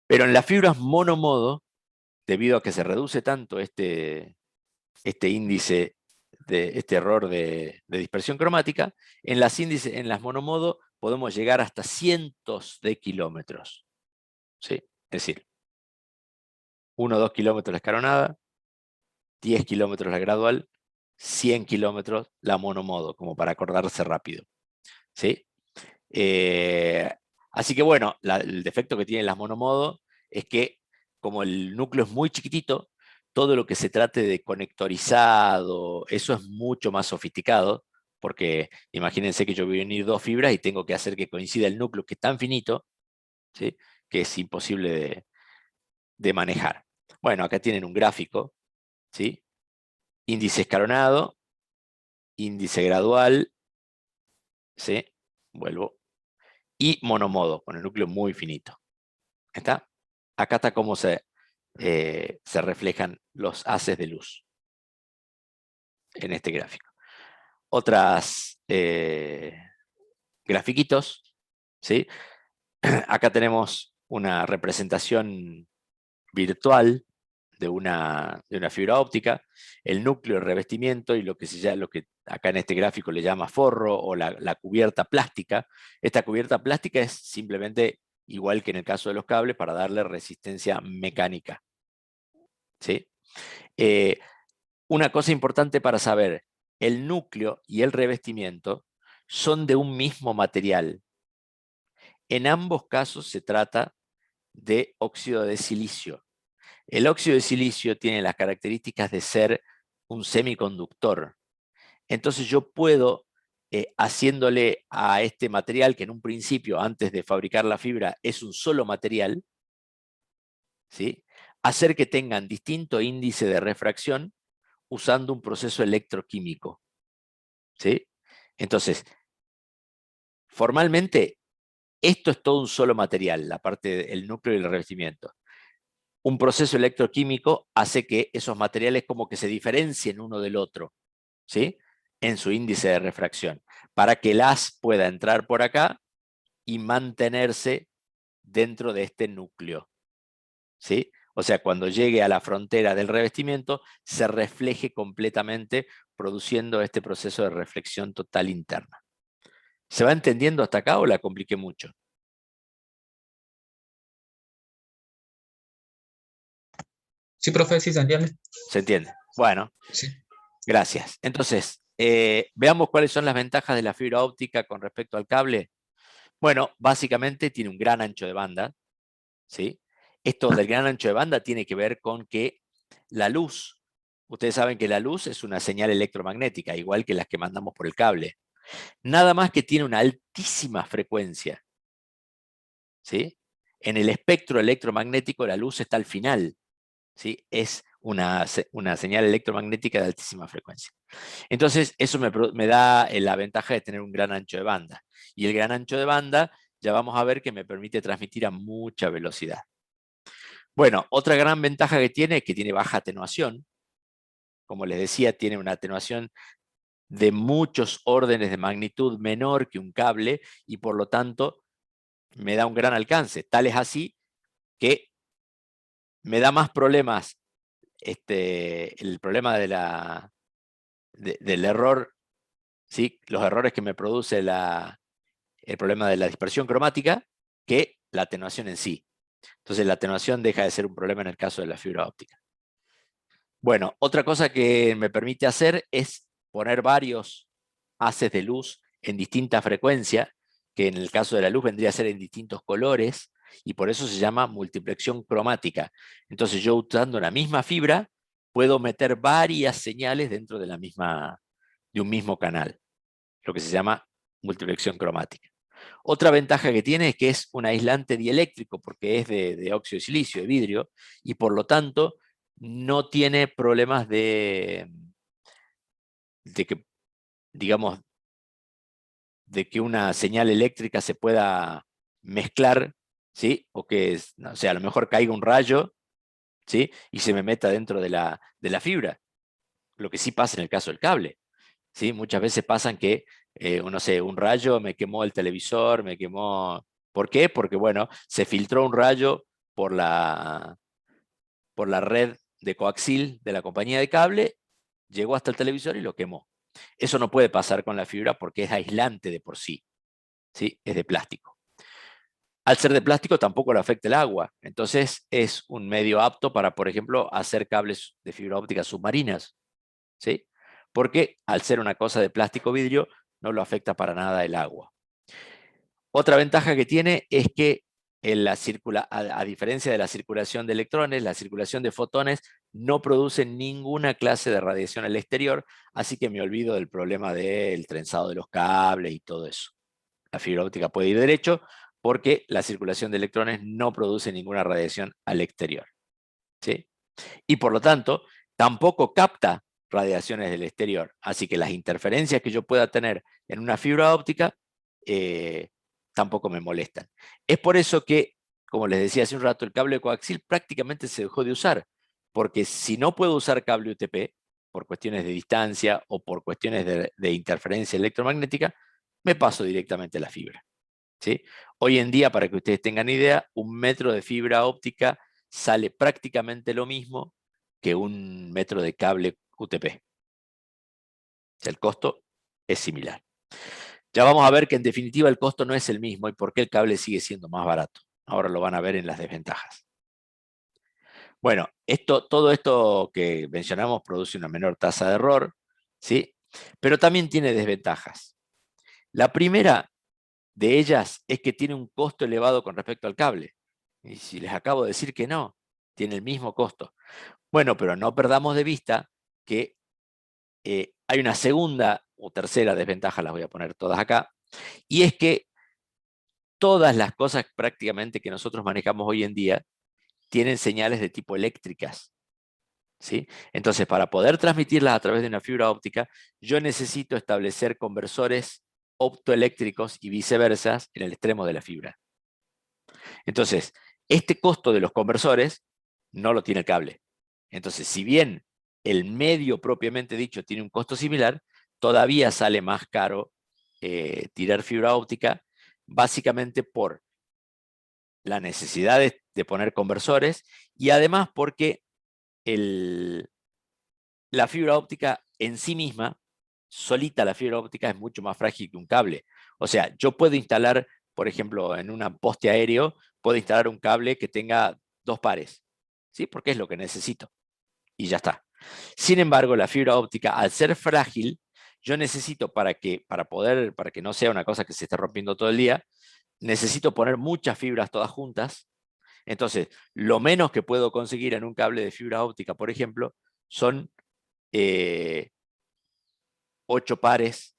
Pero en las fibras monomodo, debido a que se reduce tanto este índice, este error de dispersión cromática, en las monomodo podemos llegar hasta cientos de kilómetros. ¿Sí? Es decir, 1 o 2 kilómetros la escalonada, 10 kilómetros la gradual, 100 kilómetros la monomodo, como para acordarse rápido. ¿Sí? Así que bueno, el defecto que tienen las monomodo es que como el núcleo es muy chiquitito, todo lo que se trate de conectorizado, eso es mucho más sofisticado, porque imagínense que yo voy a unir dos fibras y tengo que hacer que coincida el núcleo, que es tan finito, ¿sí? Que es imposible de manejar. Bueno, acá tienen un gráfico, ¿sí? Índice escalonado, índice gradual, ¿sí? Vuelvo. Y monomodo, con el núcleo muy finito. ¿Está? Acá está cómo se reflejan los haces de luz en este gráfico. Otras grafiquitos, ¿sí? Acá tenemos una representación virtual de una fibra óptica, el núcleo, el revestimiento y lo que acá en este gráfico le llama forro o la cubierta plástica. Esta cubierta plástica es simplemente igual que en el caso de los cables para darle resistencia mecánica. ¿Sí? Una cosa importante para saber, el núcleo y el revestimiento son de un mismo material. En ambos casos se trata de óxido de silicio. El óxido de silicio tiene las características de ser un semiconductor. Entonces yo puedo, haciéndole a este material, que en un principio, antes de fabricar la fibra, es un solo material, ¿sí? Hacer que tengan distinto índice de refracción usando un proceso electroquímico. ¿Sí? Entonces, formalmente, esto es todo un solo material, la parte del núcleo y el revestimiento. Un proceso electroquímico hace que esos materiales como que se diferencien uno del otro, ¿sí? En su índice de refracción, para que el haz pueda entrar por acá y mantenerse dentro de este núcleo, ¿sí? O sea, cuando llegue a la frontera del revestimiento, se refleje completamente, produciendo este proceso de reflexión total interna. ¿Se va entendiendo hasta acá o la compliqué mucho? Sí, profe, sí se entiende. ¿Se entiende? Bueno, Sí. gracias. Entonces, veamos cuáles son las ventajas de la fibra óptica con respecto al cable. Bueno, básicamente tiene un gran ancho de banda, ¿sí? Esto del gran ancho de banda tiene que ver con que la luz, ustedes saben que la luz es una señal electromagnética, igual que las que mandamos por el cable. Nada más que tiene una altísima frecuencia, ¿sí? En el espectro electromagnético la luz está al final, ¿sí? Es una señal electromagnética de altísima frecuencia. Entonces, eso me da la ventaja de tener un gran ancho de banda. Y el gran ancho de banda, ya vamos a ver que me permite transmitir a mucha velocidad. Bueno, otra gran ventaja que tiene es que tiene baja atenuación. Como les decía, tiene una atenuación de muchos órdenes de magnitud menor que un cable y por lo tanto me da un gran alcance. Tal es así que me da más problemas el problema del error, ¿sí? Los errores que me produce el problema de la dispersión cromática que la atenuación en sí. Entonces la atenuación deja de ser un problema en el caso de la fibra óptica. Bueno, otra cosa que me permite hacer es poner varios haces de luz en distinta frecuencia, que en el caso de la luz vendría a ser en distintos colores, y por eso se llama multiplexión cromática. Entonces yo usando la misma fibra, puedo meter varias señales dentro de un mismo canal, lo que se llama multiplexión cromática. Otra ventaja que tiene es que es un aislante dieléctrico, porque es de óxido de silicio, de vidrio, y por lo tanto no tiene problemas de que, digamos, de que una señal eléctrica se pueda mezclar, ¿sí? O que, o sea, a lo mejor caiga un rayo, ¿sí? Y se me meta dentro de la fibra. Lo que sí pasa en el caso del cable, ¿sí? Muchas veces pasan que, no sé, un rayo me quemó el televisor, me quemó... ¿Por qué? Porque, bueno, se filtró un rayo por la red de coaxil de la compañía de cable, llegó hasta el televisor y lo quemó. Eso no puede pasar con la fibra porque es aislante de por sí, ¿sí? Es de plástico. Al ser de plástico tampoco le afecta el agua, entonces es un medio apto para, por ejemplo, hacer cables de fibra óptica submarinas, ¿sí? Porque al ser una cosa de plástico vidrio no lo afecta para nada el agua. Otra ventaja que tiene es que a diferencia de la circulación de electrones, la circulación de fotones no produce ninguna clase de radiación al exterior, así que me olvido del problema del trenzado de los cables y todo eso. La fibra óptica puede ir derecho porque la circulación de electrones no produce ninguna radiación al exterior, ¿sí? Y por lo tanto, tampoco capta radiaciones del exterior. Así que las interferencias que yo pueda tener en una fibra óptica tampoco me molestan. Es por eso que, como les decía hace un rato, el cable coaxil prácticamente se dejó de usar, porque si no puedo usar cable UTP, por cuestiones de distancia o por cuestiones de interferencia electromagnética, me paso directamente a la fibra, ¿sí? Hoy en día, para que ustedes tengan idea, 1 metro de fibra óptica sale prácticamente lo mismo que 1 metro de cable UTP. O sea, el costo es similar. Ya vamos a ver que en definitiva el costo no es el mismo y por qué el cable sigue siendo más barato. Ahora lo van a ver en las desventajas. Bueno, todo esto que mencionamos produce una menor tasa de error, ¿sí? Pero también tiene desventajas. La primera de ellas es que tiene un costo elevado con respecto al cable. Y si les acabo de decir que no, tiene el mismo costo. Bueno, pero no perdamos de vista que hay una segunda o tercera desventaja, las voy a poner todas acá, y es que todas las cosas prácticamente que nosotros manejamos hoy en día tienen señales de tipo eléctricas, ¿sí? Entonces, para poder transmitirlas a través de una fibra óptica, yo necesito establecer conversores optoeléctricos y viceversa en el extremo de la fibra. Entonces, este costo de los conversores no lo tiene el cable. Entonces, si bien el medio propiamente dicho tiene un costo similar, todavía sale más caro tirar fibra óptica, básicamente por la necesidad de poner conversores y además porque la fibra óptica en sí misma, solita la fibra óptica es mucho más frágil que un cable. O sea, yo puedo instalar, por ejemplo, en un poste aéreo, puedo instalar un cable que tenga 2 pares, ¿sí? Porque es lo que necesito y ya está. Sin embargo, la fibra óptica, al ser frágil, yo necesito para que no sea una cosa que se esté rompiendo todo el día, necesito poner muchas fibras todas juntas. Entonces, lo menos que puedo conseguir en un cable de fibra óptica, por ejemplo, son 8 pares,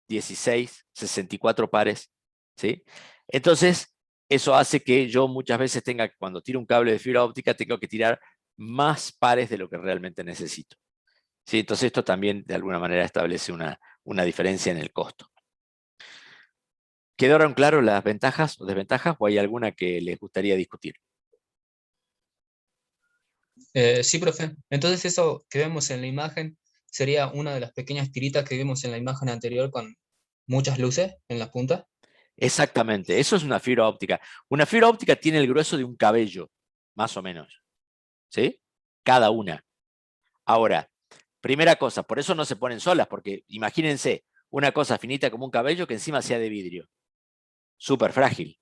16, 64 pares, ¿sí? Entonces, eso hace que yo muchas veces cuando tiro un cable de fibra óptica, tengo que tirar más pares de lo que realmente necesito. ¿Sí? Entonces esto también de alguna manera establece una diferencia en el costo. ¿Quedaron claras las ventajas o desventajas o hay alguna que les gustaría discutir? Sí, profe. Entonces eso que vemos en la imagen sería una de las pequeñas tiritas que vimos en la imagen anterior con muchas luces en las puntas. Exactamente, eso es una fibra óptica. Una fibra óptica tiene el grueso de un cabello, más o menos, ¿sí? Cada una. Ahora, primera cosa, por eso no se ponen solas, porque imagínense una cosa finita como un cabello que encima sea de vidrio, súper frágil,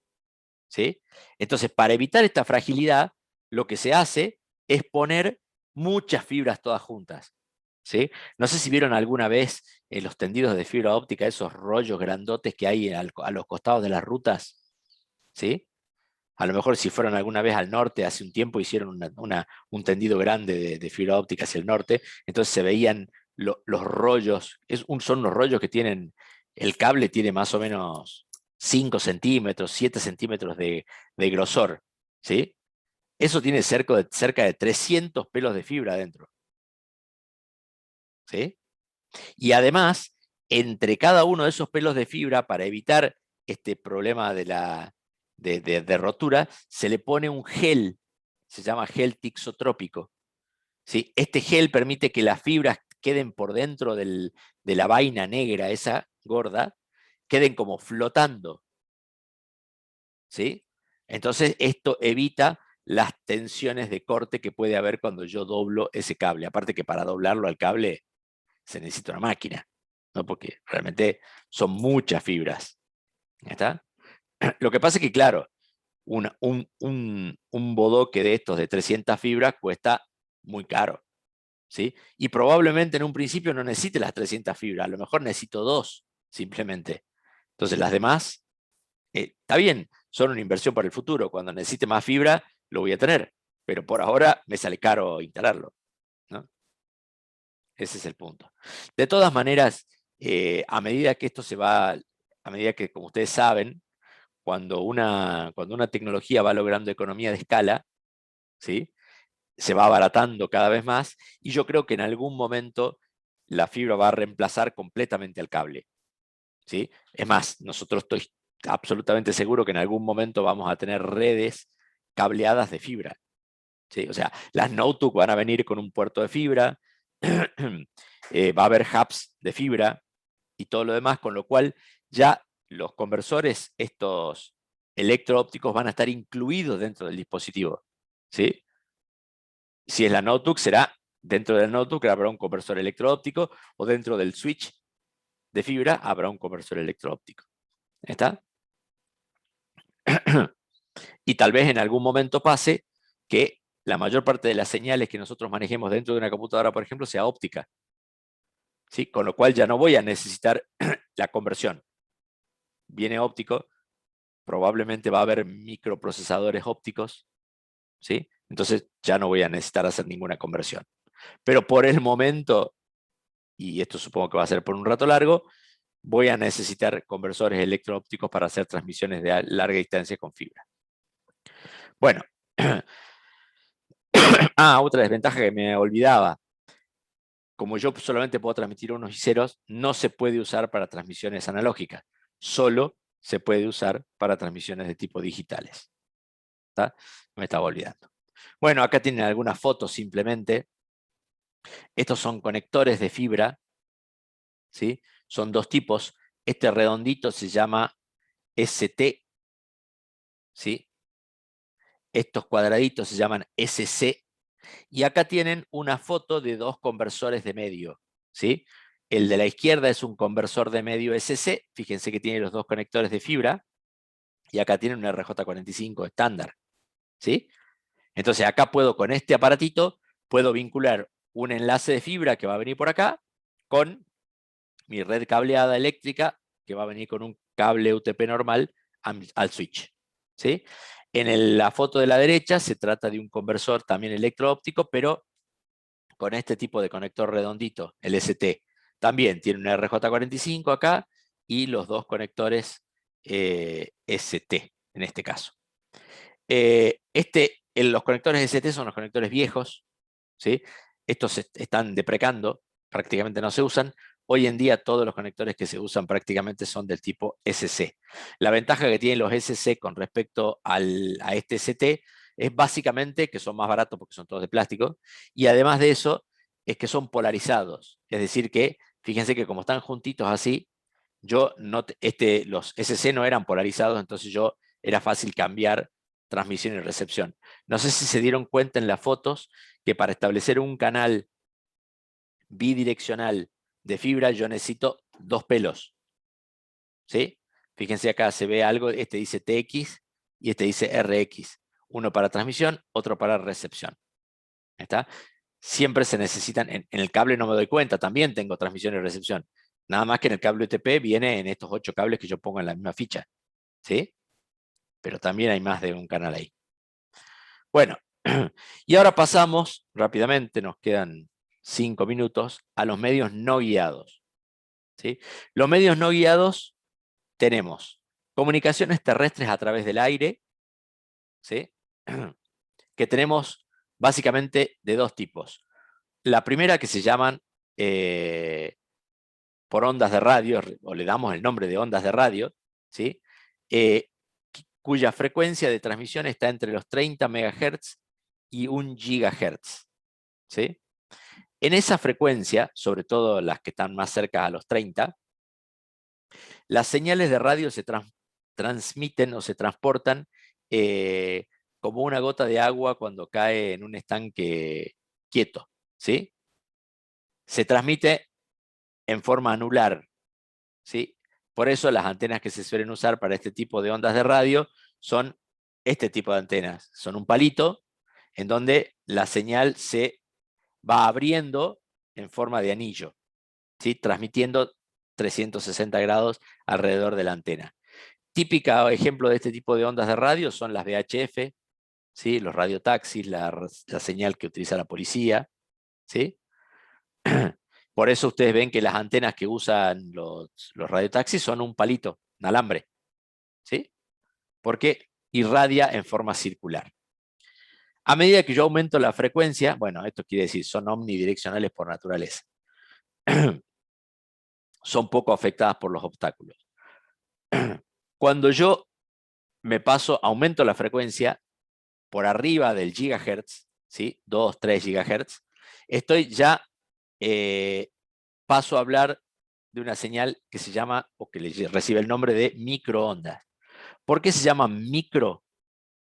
¿sí? Entonces, para evitar esta fragilidad, lo que se hace es poner muchas fibras todas juntas, ¿sí? No sé si vieron alguna vez los tendidos de fibra óptica, esos rollos grandotes que hay a los costados de las rutas, ¿sí? A lo mejor si fueron alguna vez al norte, hace un tiempo hicieron un tendido grande de fibra óptica hacia el norte, entonces se veían los rollos, son unos rollos que tienen, el cable tiene más o menos 5 centímetros, 7 centímetros de grosor, ¿sí? Eso tiene cerca de 300 pelos de fibra adentro, ¿sí? Y además, entre cada uno de esos pelos de fibra, para evitar este problema de rotura, se le pone un gel, se llama gel tixotrópico, ¿sí? Este gel permite que las fibras queden por dentro de la vaina negra, esa gorda, queden como flotando, ¿sí? Entonces esto evita las tensiones de corte que puede haber cuando yo doblo ese cable. Aparte que para doblarlo al cable se necesita una máquina, ¿no? Porque realmente son muchas fibras. ¿Está? Lo que pasa es que, claro, un bodoque de estos de 300 fibras cuesta muy caro, ¿sí? Y probablemente en un principio no necesite las 300 fibras, a lo mejor necesito dos, simplemente. Entonces las demás, está bien, son una inversión para el futuro. Cuando necesite más fibra, lo voy a tener, pero por ahora me sale caro instalarlo, ¿no? Ese es el punto. De todas maneras, a medida que esto se va, a medida que, como ustedes saben, cuando una tecnología va logrando economía de escala, ¿sí? Se va abaratando cada vez más y yo creo que en algún momento la fibra va a reemplazar completamente al cable, ¿sí? Es más, nosotros estoy absolutamente seguro que en algún momento vamos a tener redes cableadas de fibra, ¿sí? O sea, las notebook van a venir con un puerto de fibra, va a haber hubs de fibra y todo lo demás, con lo cual ya los conversores, estos electroópticos, van a estar incluidos dentro del dispositivo, ¿sí? Si es la notebook, será dentro del notebook habrá un conversor electroóptico o dentro del switch de fibra habrá un conversor electroóptico. ¿Está? Y tal vez en algún momento pase que la mayor parte de las señales que nosotros manejemos dentro de una computadora, por ejemplo, sea óptica, ¿sí? Con lo cual ya no voy a necesitar la conversión. Viene óptico, probablemente va a haber microprocesadores ópticos, ¿sí? Entonces ya no voy a necesitar hacer ninguna conversión. Pero por el momento, y esto supongo que va a ser por un rato largo, voy a necesitar conversores electro-ópticos para hacer transmisiones de larga distancia con fibra. Bueno, otra desventaja que me olvidaba. Como yo solamente puedo transmitir unos y ceros, no se puede usar para transmisiones analógicas. Solo se puede usar para transmisiones de tipo digitales. ¿Está? Me estaba olvidando. Bueno, acá tienen algunas fotos simplemente. Estos son conectores de fibra, ¿sí? Son dos tipos. Este redondito se llama ST, ¿sí? Estos cuadraditos se llaman SC. Y acá tienen una foto de dos conversores de medio, ¿sí? El de la izquierda es un conversor de medio SC. Fíjense que tiene los dos conectores de fibra. Y acá tiene un RJ45 estándar, ¿sí? Entonces acá puedo, con este aparatito, puedo vincular un enlace de fibra que va a venir por acá con mi red cableada eléctrica que va a venir con un cable UTP normal al switch, ¿sí? La foto de la derecha se trata de un conversor también electro-óptico, pero con este tipo de conector redondito, el ST. También tiene un RJ45 acá y los dos conectores ST en este caso. Los conectores ST son los conectores viejos, ¿sí? Estos se están deprecando, prácticamente no se usan. Hoy en día todos los conectores que se usan prácticamente son del tipo SC. La ventaja que tienen los SC con respecto a este ST es básicamente que son más baratos porque son todos de plástico, y además de eso es que son polarizados. Es decir que, fíjense que como están juntitos así, los SC no eran polarizados, entonces era fácil cambiar transmisión y recepción. No sé si se dieron cuenta en las fotos que para establecer un canal bidireccional de fibra yo necesito 2 pelos. ¿Sí? Fíjense acá, se ve algo, este dice TX y este dice RX. Uno para transmisión, otro para recepción. ¿Está? Siempre se necesitan, en el cable no me doy cuenta, también tengo transmisión y recepción. Nada más que en el cable UTP viene en estos 8 cables que yo pongo en la misma ficha. ¿Sí? Pero también hay más de un canal ahí. Bueno, y ahora pasamos rápidamente, nos quedan 5 minutos, a los medios no guiados. ¿Sí? Los medios no guiados tenemos comunicaciones terrestres a través del aire, ¿sí? Que tenemos básicamente de 2 tipos. La primera que se llaman por ondas de radio, o le damos el nombre de ondas de radio, ¿sí? Cuya frecuencia de transmisión está entre los 30 MHz y 1 GHz. ¿Sí? En esa frecuencia, sobre todo las que están más cerca a los 30, las señales de radio se transmiten o se transportan como una gota de agua cuando cae en un estanque quieto. ¿Sí? Se transmite en forma anular. ¿Sí? Por eso las antenas que se suelen usar para este tipo de ondas de radio son este tipo de antenas. Son un palito en donde la señal se va abriendo en forma de anillo, ¿sí? Transmitiendo 360 grados alrededor de la antena. Típico ejemplo de este tipo de ondas de radio son las VHF, ¿sí? Los radiotaxis, la señal que utiliza la policía. ¿Sí? Por eso ustedes ven que las antenas que usan los radiotaxis son un palito, un alambre. ¿Sí? Porque irradia en forma circular. A medida que yo aumento la frecuencia, bueno, esto quiere decir, son omnidireccionales por naturaleza. Son poco afectadas por los obstáculos. Cuando yo aumento la frecuencia por arriba del gigahertz, ¿sí? 2, 3 gigahertz, paso a hablar de una señal que se llama, o que recibe el nombre de microondas. ¿Por qué se llama micro?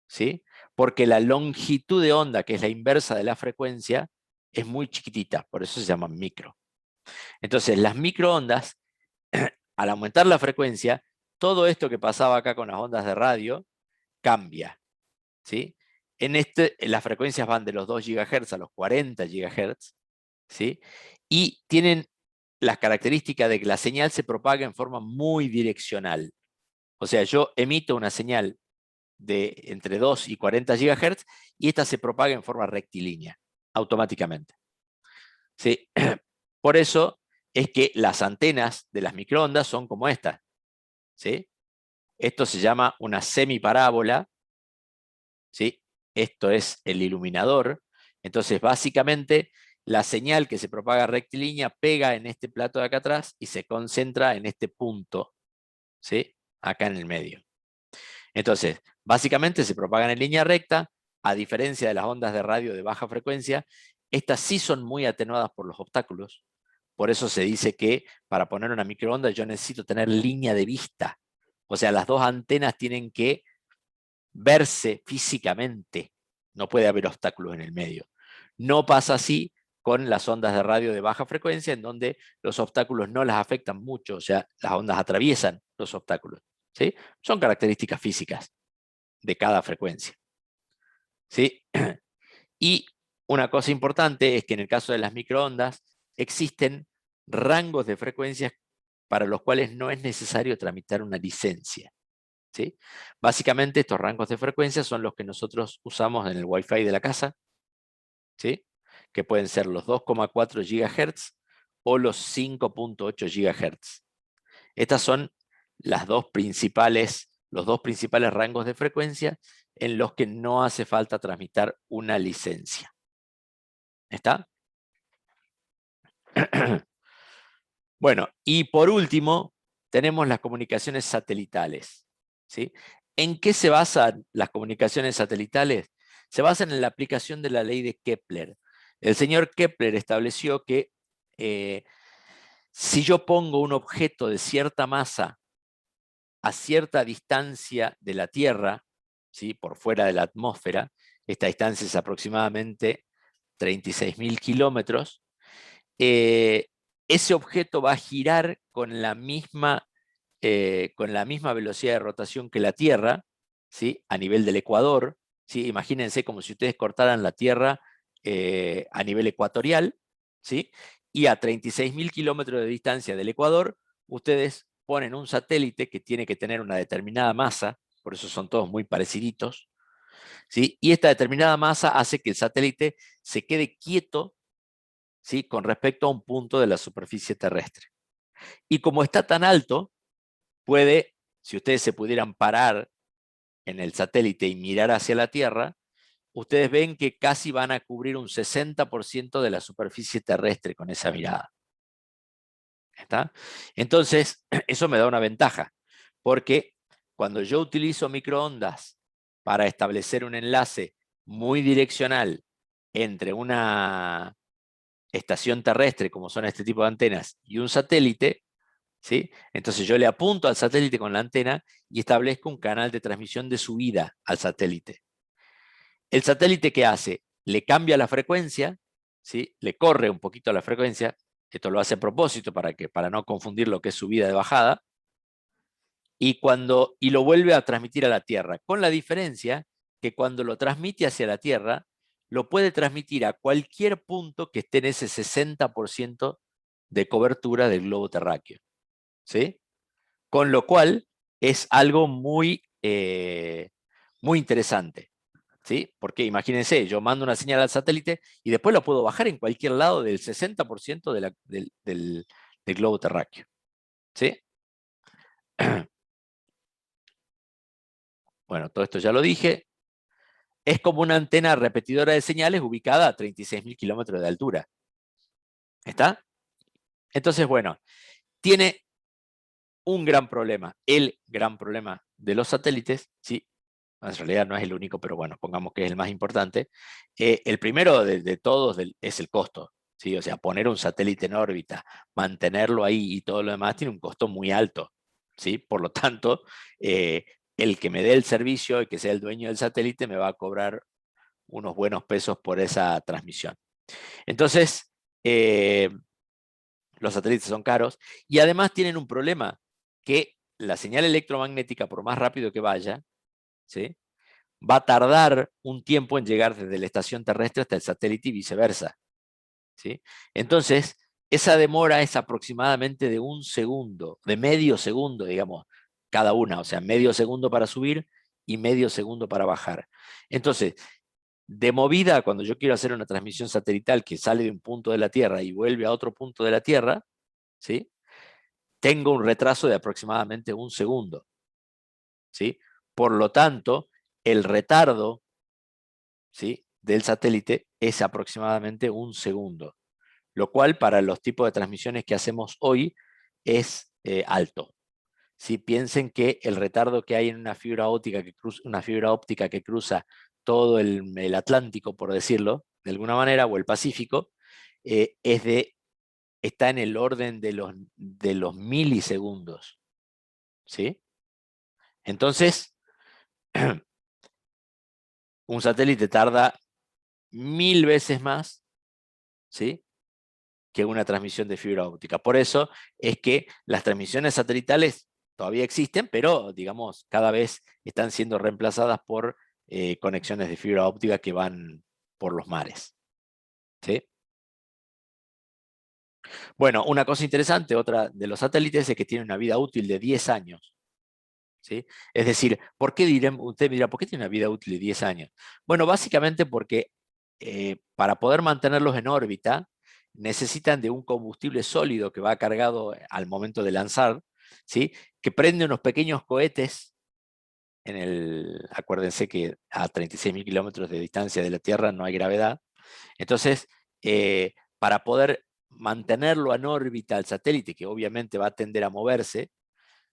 ¿Sí? Porque la longitud de onda, que es la inversa de la frecuencia, es muy chiquitita, por eso se llama micro. Entonces, las microondas, al aumentar la frecuencia, todo esto que pasaba acá con las ondas de radio cambia. ¿Sí? Las frecuencias van de los 2 GHz a los 40 GHz, ¿sí? Y tienen las características de que la señal se propaga en forma muy direccional. O sea, yo emito una señal de entre 2 y 40 GHz y esta se propaga en forma rectilínea, automáticamente. ¿Sí? Por eso es que las antenas de las microondas son como esta. ¿Sí? Esto se llama una semiparábola. ¿Sí? Esto es el iluminador. Entonces, básicamente, la señal que se propaga rectilínea pega en este plato de acá atrás y se concentra en este punto, ¿sí? Acá en el medio. Entonces, básicamente se propagan en línea recta, a diferencia de las ondas de radio de baja frecuencia. Estas sí son muy atenuadas por los obstáculos. Por eso se dice que para poner una microonda yo necesito tener línea de vista. O sea, las dos antenas tienen que verse físicamente. No puede haber obstáculos en el medio. No pasa así con las ondas de radio de baja frecuencia, en donde los obstáculos no las afectan mucho, o sea, las ondas atraviesan los obstáculos. ¿Sí? Son características físicas de cada frecuencia. ¿Sí? Y una cosa importante es que en el caso de las microondas existen rangos de frecuencias para los cuales no es necesario tramitar una licencia. ¿Sí? Básicamente estos rangos de frecuencia son los que nosotros usamos en el Wi-Fi de la casa, ¿sí? Que pueden ser los 2,4 GHz o los 5,8 GHz. Estas son los dos principales rangos de frecuencia en los que no hace falta tramitar una licencia. ¿Está? Bueno, y por último, tenemos las comunicaciones satelitales, ¿sí? ¿En qué se basan las comunicaciones satelitales? Se basan en la aplicación de la ley de Kepler. El señor Kepler estableció que si yo pongo un objeto de cierta masa a cierta distancia de la Tierra, ¿sí? Por fuera de la atmósfera, esta distancia es aproximadamente 36.000 kilómetros, ese objeto va a girar con la misma velocidad de rotación que la Tierra, ¿sí? A nivel del ecuador. ¿Sí? Imagínense como si ustedes cortaran la Tierra a nivel ecuatorial, ¿sí? Y a 36.000 kilómetros de distancia del ecuador, ustedes ponen un satélite que tiene que tener una determinada masa, por eso son todos muy pareciditos, ¿sí? Y esta determinada masa hace que el satélite se quede quieto, ¿sí? Con respecto a un punto de la superficie terrestre. Y como está tan alto, puede, si ustedes se pudieran parar en el satélite y mirar hacia la Tierra, ustedes ven que casi van a cubrir un 60% de la superficie terrestre con esa mirada. ¿Está? Entonces, eso me da una ventaja, porque cuando yo utilizo microondas para establecer un enlace muy direccional entre una estación terrestre, como son este tipo de antenas, y un satélite, ¿sí? Entonces yo le apunto al satélite con la antena y establezco un canal de transmisión de subida al satélite. ¿El satélite qué hace? Le cambia la frecuencia, ¿sí? Le corre un poquito la frecuencia, esto lo hace a propósito para no confundir lo que es subida de bajada, y lo vuelve a transmitir a la Tierra, con la diferencia que cuando lo transmite hacia la Tierra, lo puede transmitir a cualquier punto que esté en ese 60% de cobertura del globo terráqueo, ¿sí? Con lo cual es algo muy interesante, ¿sí? Porque imagínense, yo mando una señal al satélite y después lo puedo bajar en cualquier lado del 60% del globo terráqueo, ¿sí? Bueno, todo esto ya lo dije. Es como una antena repetidora de señales ubicada a 36.000 kilómetros de altura. ¿Está? Entonces, bueno, tiene un gran problema. El gran problema de los satélites, ¿sí? En realidad no es el único, pero bueno, pongamos que es el más importante. El primero de todos es el costo, ¿sí? O sea, poner un satélite en órbita, mantenerlo ahí y todo lo demás tiene un costo muy alto, ¿sí? Por lo tanto, el que me dé el servicio, el que sea el dueño del satélite, me va a cobrar unos buenos pesos por esa transmisión. Entonces, los satélites son caros y además tienen un problema, que la señal electromagnética, por más rápido que vaya, ¿sí? Va a tardar un tiempo en llegar desde la estación terrestre hasta el satélite y viceversa, ¿sí? Entonces, esa demora es aproximadamente de un segundo, de medio segundo, digamos, cada una, o sea, medio segundo para subir y medio segundo para bajar. Entonces, de movida, cuando yo quiero hacer una transmisión satelital que sale de un punto de la Tierra y vuelve a otro punto de la Tierra, ¿sí? Tengo un retraso de aproximadamente un segundo, ¿sí? Por lo tanto, el retardo, ¿sí? Del satélite es aproximadamente un segundo, lo cual para los tipos de transmisiones que hacemos hoy es alto. Si piensen que el retardo que hay en una fibra óptica que cruza todo el Atlántico, por decirlo, de alguna manera, o el Pacífico, está en el orden de los milisegundos, ¿sí? Entonces, un satélite tarda 1000 veces más, ¿sí? Que una transmisión de fibra óptica. Por eso es que las transmisiones satelitales todavía existen, pero digamos, cada vez están siendo reemplazadas por conexiones de fibra óptica que van por los mares, ¿sí? Bueno, una cosa interesante, otra de los satélites, es que tiene una vida útil de 10 años. ¿Sí? Es decir, usted me dirá, ¿por qué tiene una vida útil de 10 años? Bueno, básicamente porque para poder mantenerlos en órbita necesitan de un combustible sólido que va cargado al momento de lanzar, ¿sí? Que prende unos pequeños cohetes acuérdense que a 36.000 kilómetros de distancia de la Tierra no hay gravedad, entonces para poder mantenerlo en órbita al satélite, que obviamente va a tender a moverse,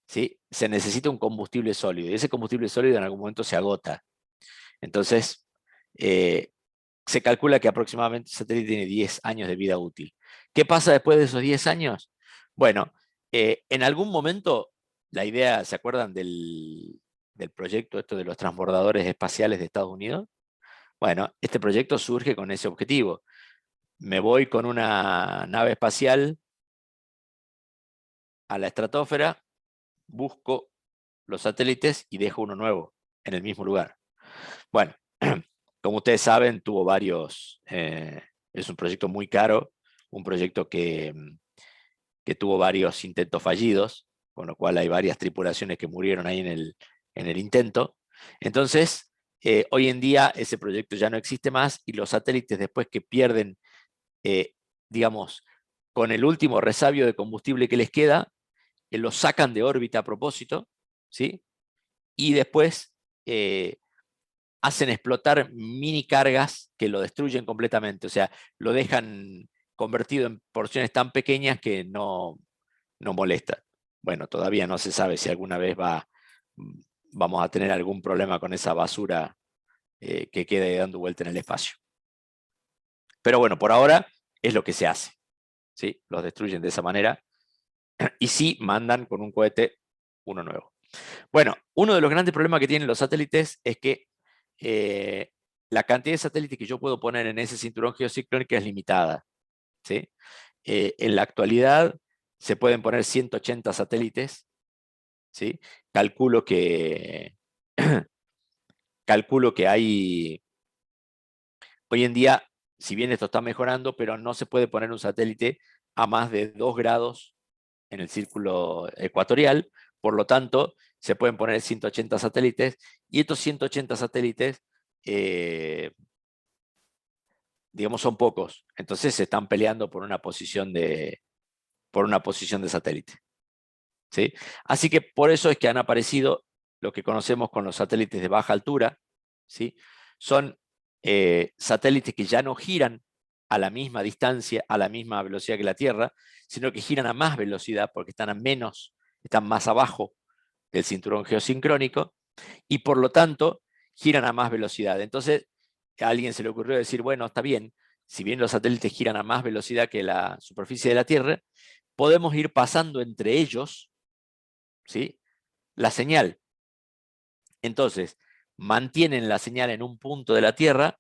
¿sí? Se necesita un combustible sólido, y ese combustible sólido en algún momento se agota. Entonces, se calcula que aproximadamente el satélite tiene 10 años de vida útil. ¿Qué pasa después de esos 10 años? Bueno, en algún momento, la idea, ¿se acuerdan del proyecto esto de los transbordadores espaciales de Estados Unidos? Bueno, este proyecto surge con ese objetivo. Me voy con una nave espacial a la estratosfera, busco los satélites y dejo uno nuevo en el mismo lugar. Bueno, como ustedes saben, tuvo varios, es un proyecto muy caro, un proyecto que tuvo varios intentos fallidos, con lo cual hay varias tripulaciones que murieron ahí en el intento. Entonces, hoy en día ese proyecto ya no existe más y los satélites después que pierden, digamos, con el último resabio de combustible que les queda, los sacan de órbita a propósito, ¿sí? Y después hacen explotar mini cargas que lo destruyen completamente, o sea, lo dejan convertido en porciones tan pequeñas que no molesta. Bueno, todavía no se sabe si alguna vez vamos a tener algún problema con esa basura que quede dando vuelta en el espacio. Pero bueno, por ahora es lo que se hace, ¿sí? Los destruyen de esa manera y sí mandan con un cohete uno nuevo. Bueno, uno de los grandes problemas que tienen los satélites es que la cantidad de satélites que yo puedo poner en ese cinturón geociclónico es limitada, ¿sí? En la actualidad se pueden poner 180 satélites, ¿sí? Calculo que, calculo que hay, hoy en día, si bien esto está mejorando, pero no se puede poner un satélite a más de 2 grados en el círculo ecuatorial, por lo tanto, se pueden poner 180 satélites, y estos 180 satélites, digamos, son pocos, entonces se están peleando por una posición de satélite. ¿Sí? Así que por eso es que han aparecido lo que conocemos con los satélites de baja altura, ¿sí? Son satélites que ya no giran a la misma distancia, a la misma velocidad que la Tierra, sino que giran a más velocidad porque están más abajo del cinturón geosincrónico y por lo tanto giran a más velocidad. Entonces a alguien se le ocurrió decir, bueno, está bien, si bien los satélites giran a más velocidad que la superficie de la Tierra, podemos ir pasando entre ellos, ¿sí? La señal. Entonces, mantienen la señal en un punto de la Tierra,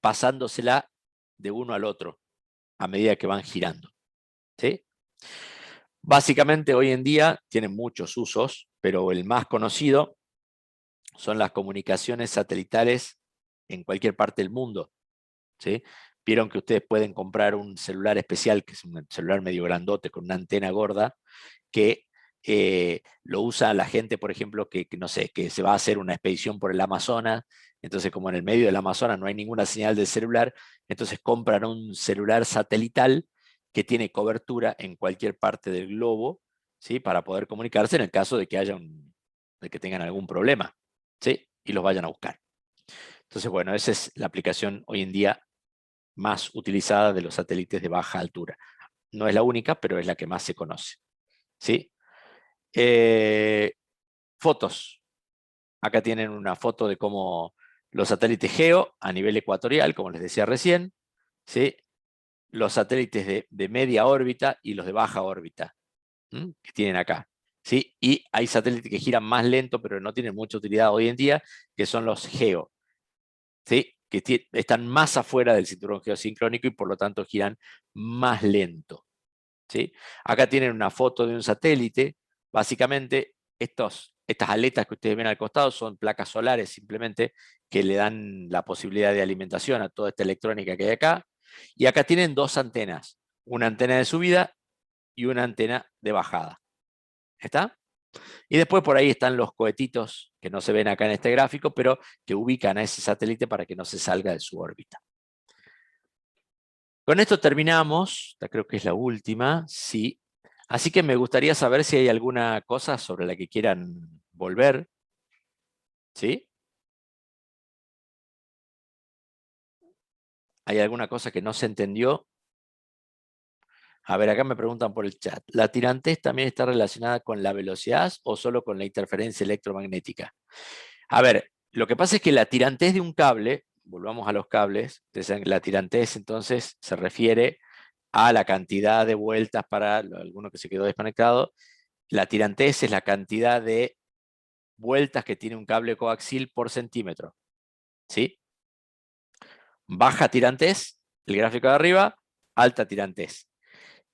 pasándosela de uno al otro a medida que van girando, ¿sí? Básicamente hoy en día tienen muchos usos, pero el más conocido son las comunicaciones satelitales en cualquier parte del mundo, ¿sí? Vieron que ustedes pueden comprar un celular especial, que es un celular medio grandote con una antena gorda, que lo usa la gente, por ejemplo, no sé, que se va a hacer una expedición por el Amazonas, entonces como en el medio del Amazonas no hay ninguna señal del celular, entonces compran un celular satelital que tiene cobertura en cualquier parte del globo, ¿sí? Para poder comunicarse en el caso de que de que tengan algún problema, ¿sí? Y los vayan a buscar. Entonces, bueno, esa es la aplicación hoy en día más utilizada de los satélites de baja altura. No es la única, pero es la que más se conoce, ¿sí? Fotos. Acá tienen una foto de cómo los satélites GEO a nivel ecuatorial, como les decía recién, ¿sí? Los satélites de media órbita y los de baja órbita, que tienen acá, ¿sí? Y hay satélites que giran más lento, pero no tienen mucha utilidad hoy en día, que son los GEO, ¿sí? Que están más afuera del cinturón geosincrónico y por lo tanto giran más lento, ¿sí? Acá tienen una foto de un satélite. Básicamente, estas aletas que ustedes ven al costado son placas solares simplemente que le dan la posibilidad de alimentación a toda esta electrónica que hay acá. Y acá tienen dos antenas, una antena de subida y una antena de bajada. ¿Está? Y después por ahí están los cohetitos que no se ven acá en este gráfico, pero que ubican a ese satélite para que no se salga de su órbita. Con esto terminamos, esta creo que es la última, sí. Así que me gustaría saber si hay alguna cosa sobre la que quieran volver, ¿sí? ¿Hay alguna cosa que no se entendió? A ver, acá me preguntan por el chat. ¿La tirantez también está relacionada con la velocidad o solo con la interferencia electromagnética? A ver, lo que pasa es que la tirantez de un cable, volvamos a los cables, la tirantez entonces se refiere a la cantidad de vueltas para alguno que se quedó desconectado. La tirantez es la cantidad de vueltas que tiene un cable coaxial por centímetro. ¿Sí? Baja tirantez, el gráfico de arriba, alta tirantez.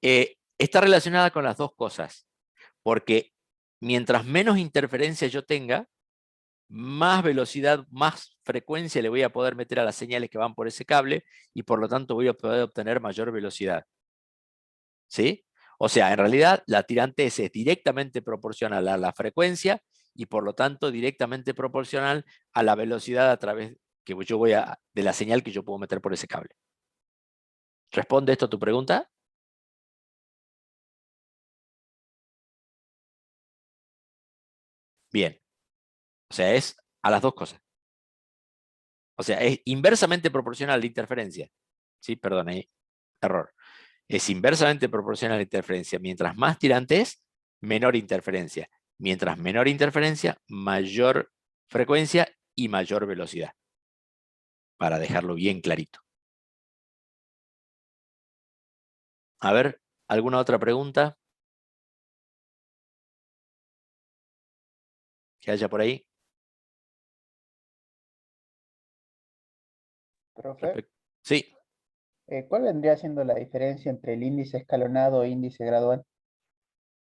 Está relacionada con las dos cosas, porque mientras menos interferencia yo tenga, más velocidad, más frecuencia le voy a poder meter a las señales que van por ese cable y por lo tanto voy a poder obtener mayor velocidad. ¿Sí? O sea, en realidad la tirantez es directamente proporcional a la frecuencia y por lo tanto directamente proporcional a la velocidad a través que yo de la señal que yo puedo meter por ese cable. ¿Responde esto a tu pregunta? Bien. O sea, es a las dos cosas. O sea, es inversamente proporcional a la interferencia. Sí, perdón, error. Es inversamente proporcional a la interferencia. Mientras más tirante es, menor interferencia. Mientras menor interferencia, mayor frecuencia y mayor velocidad. Para dejarlo bien clarito. A ver, ¿alguna otra pregunta que haya por ahí? Profe, Sí, ¿cuál vendría siendo la diferencia entre el índice escalonado e índice gradual?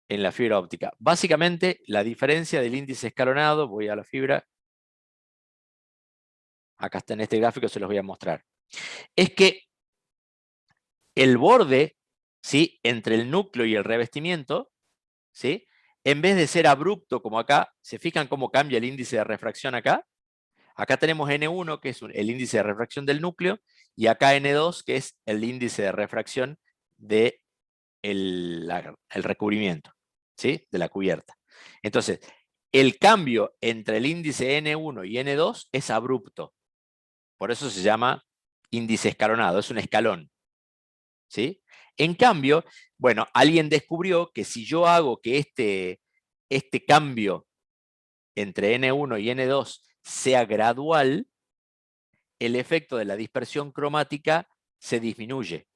en la fibra óptica. Básicamente, la diferencia del índice escalonado, voy a la fibra, acá está en este gráfico, se los voy a mostrar. Es que el borde, ¿sí?, entre el núcleo y el revestimiento, ¿sí?, en vez de ser abrupto como acá, ¿se fijan cómo cambia el índice de refracción acá? Acá tenemos N1, que es el índice de refracción del núcleo, y acá N2, que es el índice de refracción del el recubrimiento, ¿sí?, de la cubierta. Entonces, el cambio entre el índice N1 y N2 es abrupto. Por eso se llama índice escalonado, es un escalón. ¿Sí? En cambio, bueno, alguien descubrió que si yo hago que este cambio entre N1 y N2 sea gradual, el efecto de la dispersión cromática se disminuye.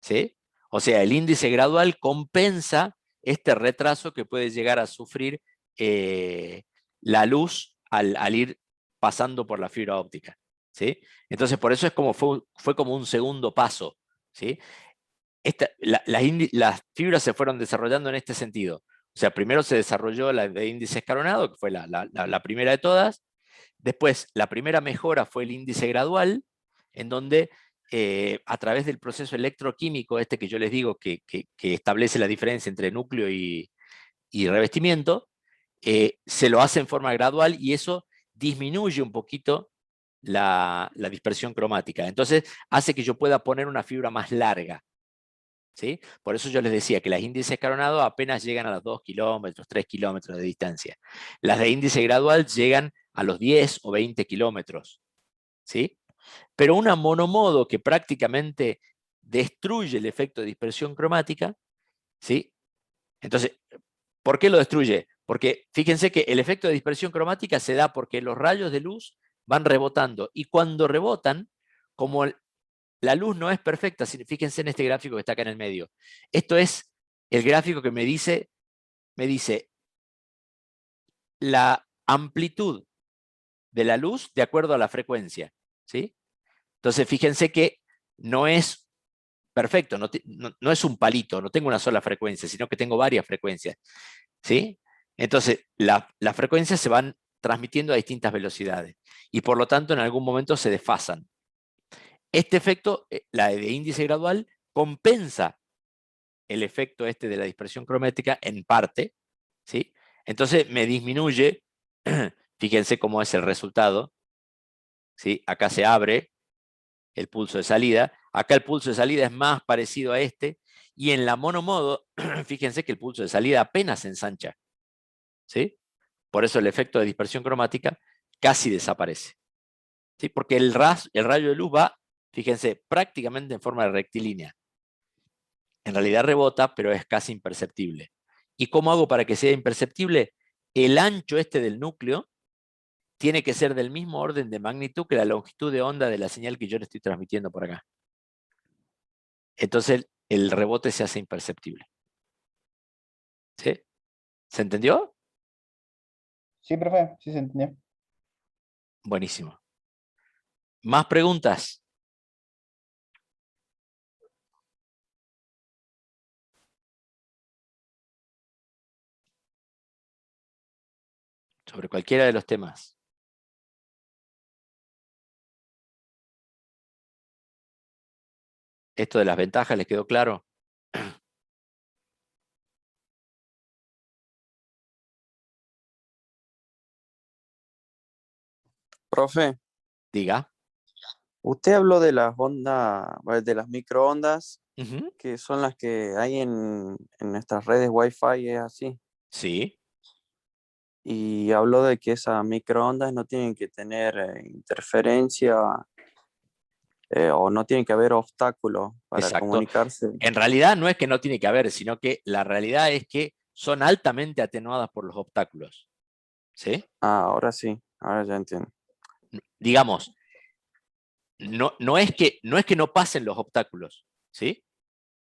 ¿Sí? O sea, el índice gradual compensa este retraso que puede llegar a sufrir la luz al ir pasando por la fibra óptica. ¿Sí? Entonces, por eso es como fue como un segundo paso. ¿Sí? Las fibras se fueron desarrollando en este sentido. O sea, primero se desarrolló la de índice escalonado, que fue la primera de todas. Después, la primera mejora fue el índice gradual, en donde a través del proceso electroquímico, este que yo les digo que establece la diferencia entre núcleo y revestimiento, se lo hace en forma gradual y eso disminuye un poquito la dispersión cromática. Entonces, hace que yo pueda poner una fibra más larga. ¿Sí? Por eso yo les decía que las índices escalonados apenas llegan a los 2 kilómetros, 3 kilómetros de distancia. Las de índice gradual llegan a los 10 o 20 kilómetros. ¿Sí? Pero una monomodo que prácticamente destruye el efecto de dispersión cromática, ¿sí? Entonces, ¿por qué lo destruye? Porque fíjense que el efecto de dispersión cromática se da porque los rayos de luz van rebotando y cuando rebotan, como la luz no es perfecta, fíjense en este gráfico que está acá en el medio. Esto es el gráfico que me dice la amplitud de la luz de acuerdo a la frecuencia. ¿Sí? Entonces, fíjense que no es perfecto, no es un palito, no tengo una sola frecuencia, sino que tengo varias frecuencias. ¿Sí? Entonces, las frecuencias se van transmitiendo a distintas velocidades y por lo tanto en algún momento se desfasan. Este efecto, la de índice gradual, compensa el efecto este de la dispersión cromática en parte, ¿sí? Entonces me disminuye, fíjense cómo es el resultado, ¿sí? Acá se abre el pulso de salida, acá el pulso de salida es más parecido a este, y en la monomodo, fíjense que el pulso de salida apenas se ensancha, ¿sí? Por eso el efecto de dispersión cromática casi desaparece, ¿sí? Porque el rayo de luz va Fíjense, prácticamente en forma rectilínea. En realidad rebota, pero es casi imperceptible. ¿Y cómo hago para que sea imperceptible? El ancho este del núcleo tiene que ser del mismo orden de magnitud que la longitud de onda de la señal que yo le estoy transmitiendo por acá. Entonces el rebote se hace imperceptible. ¿Sí? ¿Se entendió? Sí, profe, sí se entendió. Buenísimo. ¿Más preguntas? Sobre cualquiera de los temas. ¿Esto de las ventajas les quedó claro? Profe, Diga. usted habló de las ondas, de las microondas, Ujú. que son las que hay en nuestras redes Wi-Fi, es así. Sí, Y habló de que esas microondas no tienen que tener interferencia o no tiene que haber obstáculos para exacto. comunicarse. En realidad no es que no tiene que haber, sino que la realidad es que son altamente atenuadas por los obstáculos. ¿Sí? Ah, ahora sí, ahora ya entiendo. Digamos, no es que no pasen los obstáculos, ¿sí?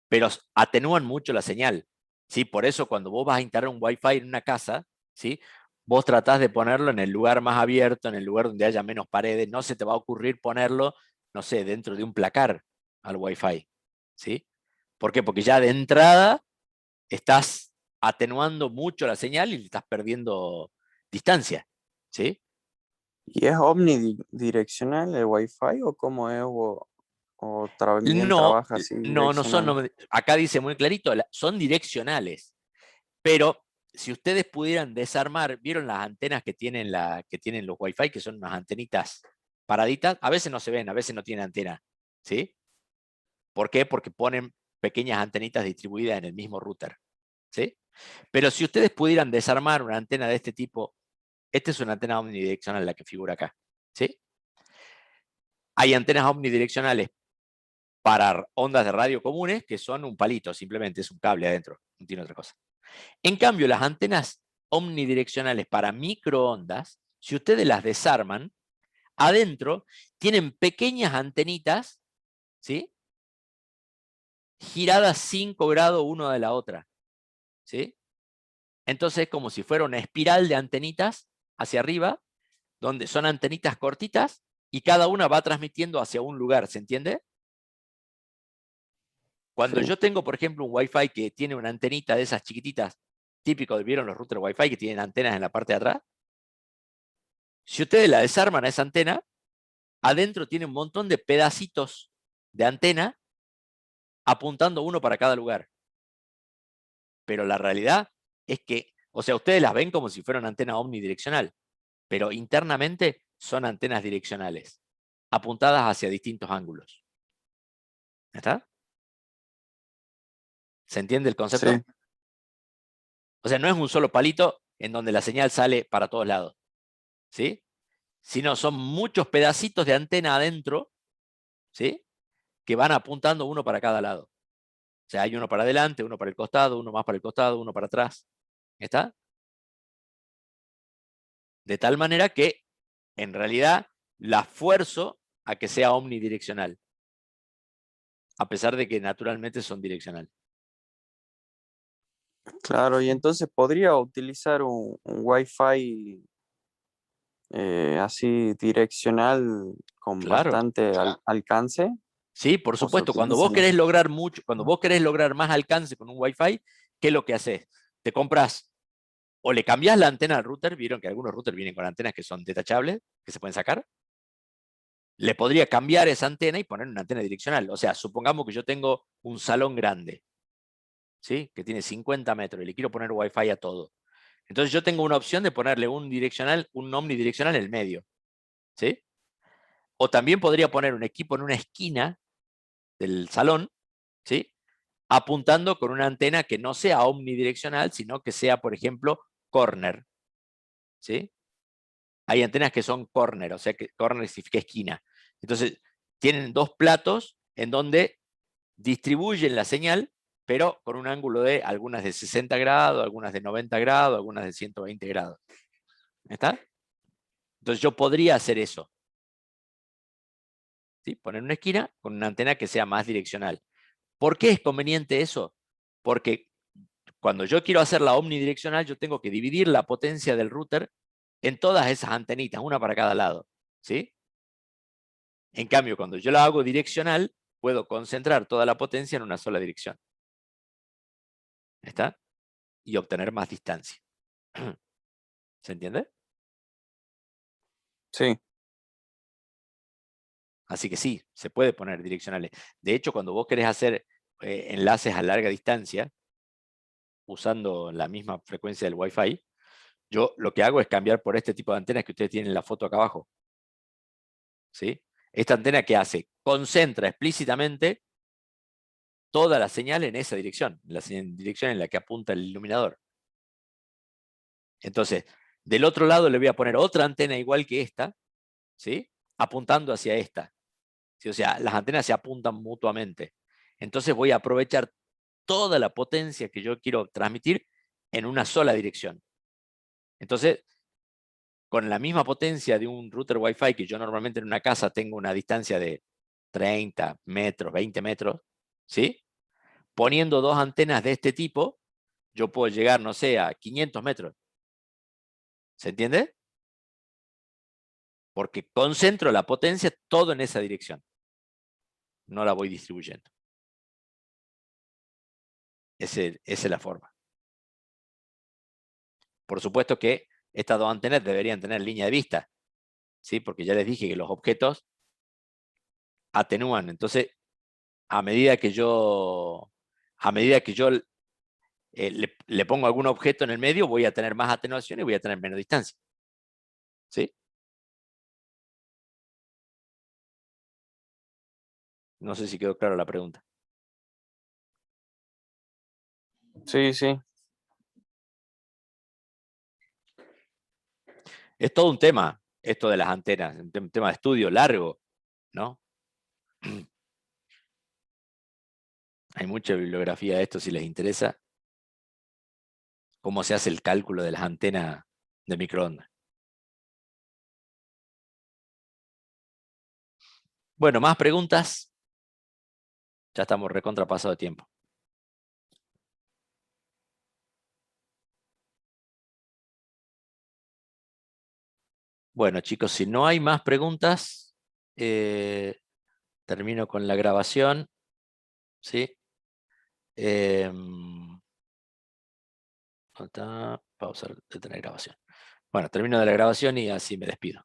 Pero atenúan mucho la señal, ¿sí? Por eso cuando vos vas a instalar un Wi-Fi en una casa, ¿sí? Vos tratás de ponerlo en el lugar más abierto, en el lugar donde haya menos paredes, no se te va a ocurrir ponerlo, no sé, dentro de un placar al Wi-Fi, ¿sí? ¿Por qué? Porque ya de entrada estás atenuando mucho la señal y le estás perdiendo distancia, ¿sí? ¿Y es omnidireccional el Wi-Fi o cómo es? ¿O también No, trabaja así no son, direccional? acá dice muy clarito, son direccionales, pero si ustedes pudieran desarmar, ¿vieron las antenas que tienen, que tienen los Wi-Fi, que son unas antenitas paraditas? A veces no se ven, a veces no tienen antena, ¿sí? ¿Por qué? Porque ponen pequeñas antenitas distribuidas en el mismo router, ¿sí? Pero si ustedes pudieran desarmar una antena de este tipo, esta es una antena omnidireccional la que figura acá, ¿sí? Hay antenas omnidireccionales para ondas de radio comunes que son un palito, simplemente es un cable adentro, no tiene otra cosa. En cambio, las antenas omnidireccionales para microondas, si ustedes las desarman, adentro tienen pequeñas antenitas, ¿sí? Giradas 5 grados una de la otra, ¿sí? Entonces es como si fuera una espiral de antenitas hacia arriba, donde son antenitas cortitas y cada una va transmitiendo hacia un lugar, ¿se entiende? Cuando Sí. yo tengo, por ejemplo, un Wi-Fi que tiene una antenita de esas chiquititas, típico de vieron los routers Wi-Fi que tienen antenas en la parte de atrás, si ustedes la desarman a esa antena, adentro tiene un montón de pedacitos de antena apuntando uno para cada lugar. Pero la realidad es que, o sea, ustedes las ven como si fuera una antena omnidireccional, pero internamente son antenas direccionales, apuntadas hacia distintos ángulos. ¿Está? ¿Se entiende el Sí, concepto? O sea, no es un solo palito en donde la señal sale para todos lados, ¿sí? Sino son muchos pedacitos de antena adentro, ¿sí? Que van apuntando uno para cada lado. O sea, hay uno para adelante, uno para el costado, uno más para el costado, uno para atrás. ¿Está? De tal manera que, en realidad, la fuerzo a que sea omnidireccional, a pesar de que naturalmente son direccional. claro. Y entonces podría utilizar un Wi-Fi así direccional con Claro. bastante alcance, Sí, por o se supuesto. Cuando utiliza vos querés más. lograr mucho, cuando vos querés lograr más alcance con un Wi-Fi, ¿qué es lo que haces? Te compras o le cambiás la antena al router, vieron que algunos routers vienen con antenas que son detachables, que se pueden sacar. Le podría cambiar esa antena y poner una antena direccional. O sea, supongamos que yo tengo un salón grande, ¿sí? Que tiene 50 metros y le quiero poner Wi-Fi a todo. Entonces yo tengo una opción de ponerle un direccional, un omnidireccional en el medio, ¿sí? O también podría poner un equipo en una esquina del salón, ¿sí? Apuntando con una antena que no sea omnidireccional, sino que sea, por ejemplo, corner, ¿sí? Hay antenas que son corner, o sea que corner significa esquina. Entonces, tienen dos platos en donde distribuyen la señal, pero con un ángulo de algunas de 60 grados, algunas de 90 grados, algunas de 120 grados. ¿Está? Entonces yo podría hacer eso. ¿Sí? Poner una esquina con una antena que sea más direccional. ¿Por qué es conveniente eso? Porque cuando yo quiero hacer la omnidireccional, yo tengo que dividir la potencia del router en todas esas antenitas, una para cada lado. ¿Sí? En cambio, cuando yo la hago direccional, puedo concentrar toda la potencia en una sola dirección. ¿Está? Y obtener más distancia. ¿Se entiende? Sí, Así que sí, se puede poner direccionales. De hecho, cuando vos querés hacer enlaces a larga distancia, usando la misma frecuencia del Wi-Fi, yo lo que hago es cambiar por este tipo de antenas que ustedes tienen en la foto acá abajo. ¿Sí? Esta antena, ¿qué hace? Concentra explícitamente toda la señal en esa dirección, la dirección en la que apunta el iluminador. Entonces, del otro lado le voy a poner otra antena igual que esta, ¿sí? Apuntando hacia esta. ¿Sí? O sea, las antenas se apuntan mutuamente. Entonces voy a aprovechar toda la potencia que yo quiero transmitir en una sola dirección. Entonces, con la misma potencia de un router Wi-Fi que yo normalmente en una casa tengo una distancia de 30 metros, 20 metros, ¿sí? Poniendo dos antenas de este tipo, yo puedo llegar, no sé, a 500 metros. ¿Se entiende? Porque concentro la potencia todo en esa dirección. No la voy distribuyendo. Esa es la forma. Por supuesto que estas dos antenas deberían tener línea de vista, ¿sí? Porque ya les dije que los objetos atenúan. Entonces, a medida que yo le pongo algún objeto en el medio, voy a tener más atenuación y voy a tener menos distancia. ¿Sí? No sé si quedó clara la pregunta. sí, sí. Es todo un tema, esto de las antenas, un tema de estudio largo, ¿no? Hay mucha bibliografía de esto si les interesa. Cómo se hace el cálculo de las antenas de microondas. Bueno, más preguntas. Ya estamos recontrapasado de tiempo. Bueno, chicos, si no hay más preguntas, termino con la grabación. ¿Sí? Falta pausar, detener grabación. Bueno, termino de la grabación y así me despido.